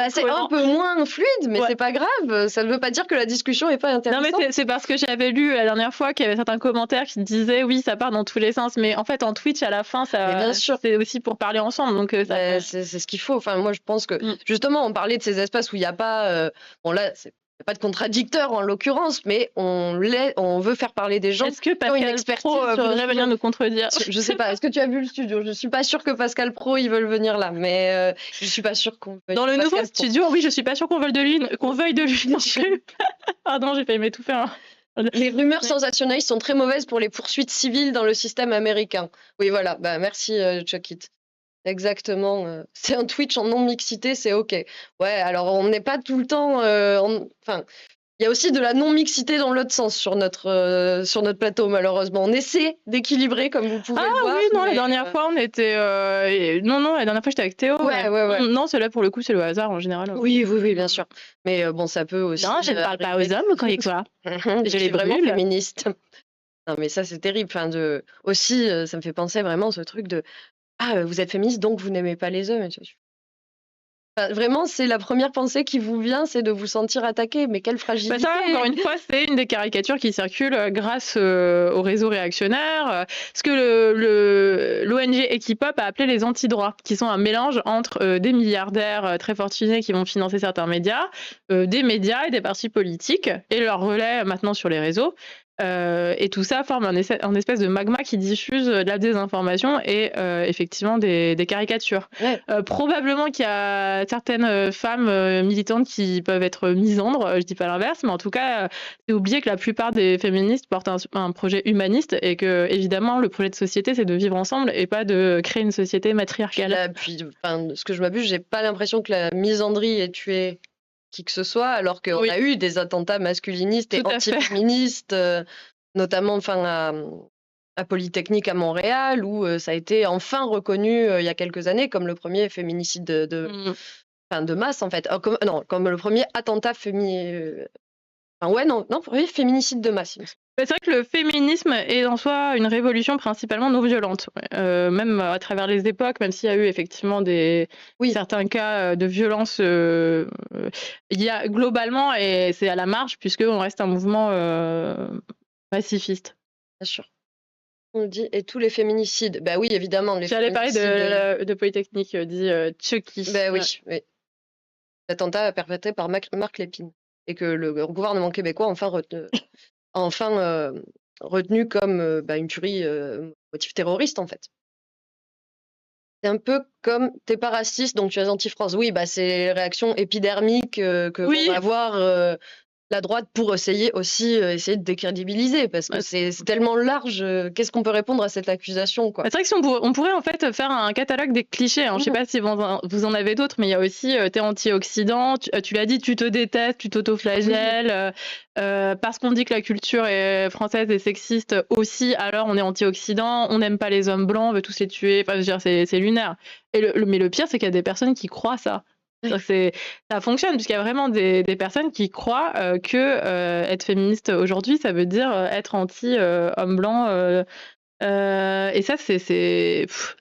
C'est un peu moins fluide, mais c'est pas grave. Ça ne veut pas dire que la discussion est pas intéressante. Non mais c'est parce que j'avais lu la dernière fois qu'il y avait certains commentaires qui disaient oui ça part dans tous les sens, mais en fait en Twitch à la fin c'est aussi pour parler ensemble. Donc c'est ce qu'il faut. Enfin moi je pense que justement on parlait de ces espaces où il n'y a pas bon là c'est pas de contradicteur en l'occurrence, mais on veut faire parler des gens. Est-ce que Pascal Pro voudrait venir nous contredire? Je sais pas. Est-ce que tu as vu le studio? Je suis pas sûre que Pascal Pro ils veulent venir là, mais je suis pas sûre qu'on veuille. Dans le nouveau studio, oui, je suis pas sûre qu'on veuille de lui non plus. Pardon, j'ai failli m'étouffer. Les rumeurs sensationnalistes sont très mauvaises pour les poursuites civiles dans le système américain. Oui, voilà. Merci, Chuck It. Exactement. C'est un Twitch en non-mixité, c'est OK. Ouais, alors on n'est pas tout le temps... Enfin, il y a aussi de la non-mixité dans l'autre sens sur notre plateau, malheureusement. On essaie d'équilibrer, comme vous pouvez le voir. Ah oui, non, la dernière fois, on était... Non, la dernière fois, j'étais avec Théo. Ouais. Non, celle-là, pour le coup, c'est le hasard, en général. Oui, bien sûr. Mais bon, ça peut aussi... Non, je ne parle pas aux hommes, quand il quoi. Je suis vraiment féministe. Non, mais ça, c'est terrible. Enfin, aussi, ça me fait penser vraiment ce truc de... Ah, vous êtes féministe, donc vous n'aimez pas les hommes. Enfin, vraiment, c'est la première pensée qui vous vient, c'est de vous sentir attaqué. Mais quelle fragilité! Ça, encore une fois, c'est une des caricatures qui circulent grâce au réseau réactionnaire. Ce que l'ONG Equipop a appelé les antidroits, qui sont un mélange entre des milliardaires très fortunés qui vont financer certains médias, des médias et des partis politiques, et leur relais maintenant sur les réseaux. Et tout ça forme un espèce de magma qui diffuse de la désinformation et effectivement des caricatures. Ouais. Probablement qu'il y a certaines femmes militantes qui peuvent être misandres, je dis pas l'inverse, mais en tout cas, c'est oublier que la plupart des féministes portent un projet humaniste et que évidemment le projet de société c'est de vivre ensemble et pas de créer une société matriarcale. Ce que je m'abuse, j'ai pas l'impression que la misandrie ait tué qui que ce soit, alors qu'on a eu des attentats masculinistes et antiféministes, notamment à Polytechnique à Montréal, où ça a été enfin reconnu il y a quelques années comme le premier féminicide de masse, en fait. Comme le premier attentat premier féminicide de masse. C'est vrai que le féminisme est en soi une révolution principalement non violente, même à travers les époques, même s'il y a eu effectivement certains cas de violence, il y a globalement, et c'est à la marge, puisqu'on reste un mouvement pacifiste. Bien sûr. On dit, et tous les féminicides. Bah oui, évidemment. J'allais parler de Polytechnique, dit Chucky. Bah oui. L'attentat perpétré par Marc Lépine. Et que le gouvernement québécois retenu comme une tuerie motif terroriste, en fait. C'est un peu comme t'es pas raciste, donc tu es anti-France. Oui, c'est les réactions épidermiques que va avoir la droite pour essayer de décrédibiliser, parce que c'est tellement large. Qu'est-ce qu'on peut répondre à cette accusation, quoi? C'est vrai que on pourrait en fait faire un catalogue des clichés. Je sais pas si vous en avez d'autres, mais il y a aussi t'es anti-Occident, tu l'as dit, tu te détestes, tu t'auto-flagelles, parce qu'on dit que la culture française est sexiste aussi, alors on est anti-Occident, on n'aime pas les hommes blancs, on veut tous les tuer. Enfin, je veux dire, c'est lunaire. Mais le pire, c'est qu'il y a des personnes qui croient ça. Ça fonctionne, puisqu'il y a vraiment des personnes qui croient que être féministe aujourd'hui, ça veut dire être anti-homme blanc. Et ça,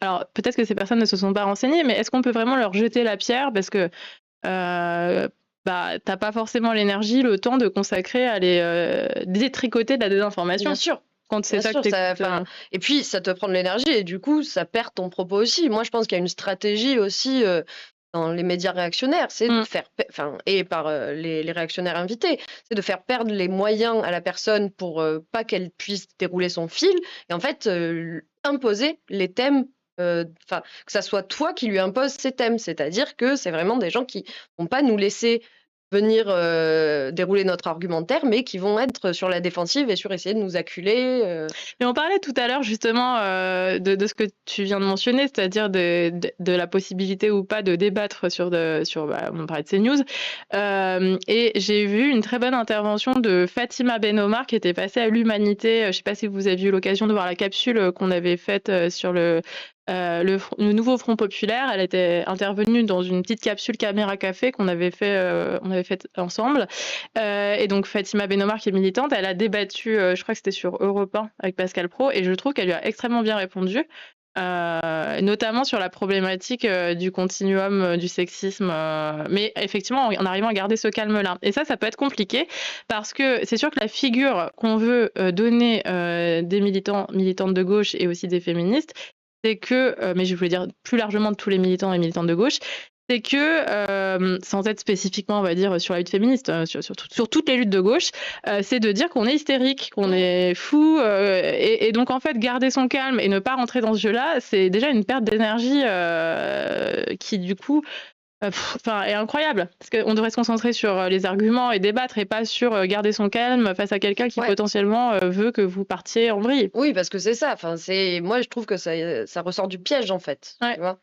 alors peut-être que ces personnes ne se sont pas renseignées, mais est-ce qu'on peut vraiment leur jeter la pierre, parce que t'as pas forcément l'énergie, le temps de consacrer à les détricoter de la désinformation. Bien sûr. Quand c'est ça que et puis ça te prend de l'énergie, et du coup ça perd ton propos aussi. Moi je pense qu'il y a une stratégie aussi dans les médias réactionnaires, c'est de faire, et par les réactionnaires invités, c'est de faire perdre les moyens à la personne pour pas qu'elle puisse dérouler son fil, et en fait imposer les thèmes, que ça soit toi qui lui impose ces thèmes, c'est-à-dire que c'est vraiment des gens qui vont pas nous laisser venir dérouler notre argumentaire, mais qui vont être sur la défensive et sur essayer de nous acculer. Mais on parlait tout à l'heure justement de ce que tu viens de mentionner, c'est-à-dire de la possibilité ou pas de débattre on parlait de CNews, et j'ai vu une très bonne intervention de Fatima Benomar qui était passée à l'Humanité. Je ne sais pas si vous avez eu l'occasion de voir la capsule qu'on avait faite sur le nouveau Front populaire. Elle était intervenue dans une petite capsule Caméra Café qu'on avait fait ensemble. Et donc Fatima Benomar, qui est militante, elle a débattu, je crois que c'était sur Europe 1 avec Pascal Praud, et je trouve qu'elle lui a extrêmement bien répondu, notamment sur la problématique du continuum du sexisme, mais effectivement en arrivant à garder ce calme-là. Et ça peut être compliqué, parce que c'est sûr que la figure qu'on veut donner des militantes de gauche et aussi des féministes, c'est que, mais je voulais dire plus largement de tous les militants et militantes de gauche, c'est que, sans être spécifiquement, on va dire, sur la lutte féministe, sur toutes les luttes de gauche, c'est de dire qu'on est hystérique, qu'on est fou, et donc en fait, garder son calme et ne pas rentrer dans ce jeu-là, c'est déjà une perte d'énergie qui, du coup, est incroyable, parce qu'on devrait se concentrer sur les arguments et débattre, et pas sur garder son calme face à quelqu'un qui potentiellement veut que vous partiez en vrille. Oui, parce que c'est ça. Moi, je trouve que ça ressort du piège, en fait. Ouais. Tu vois,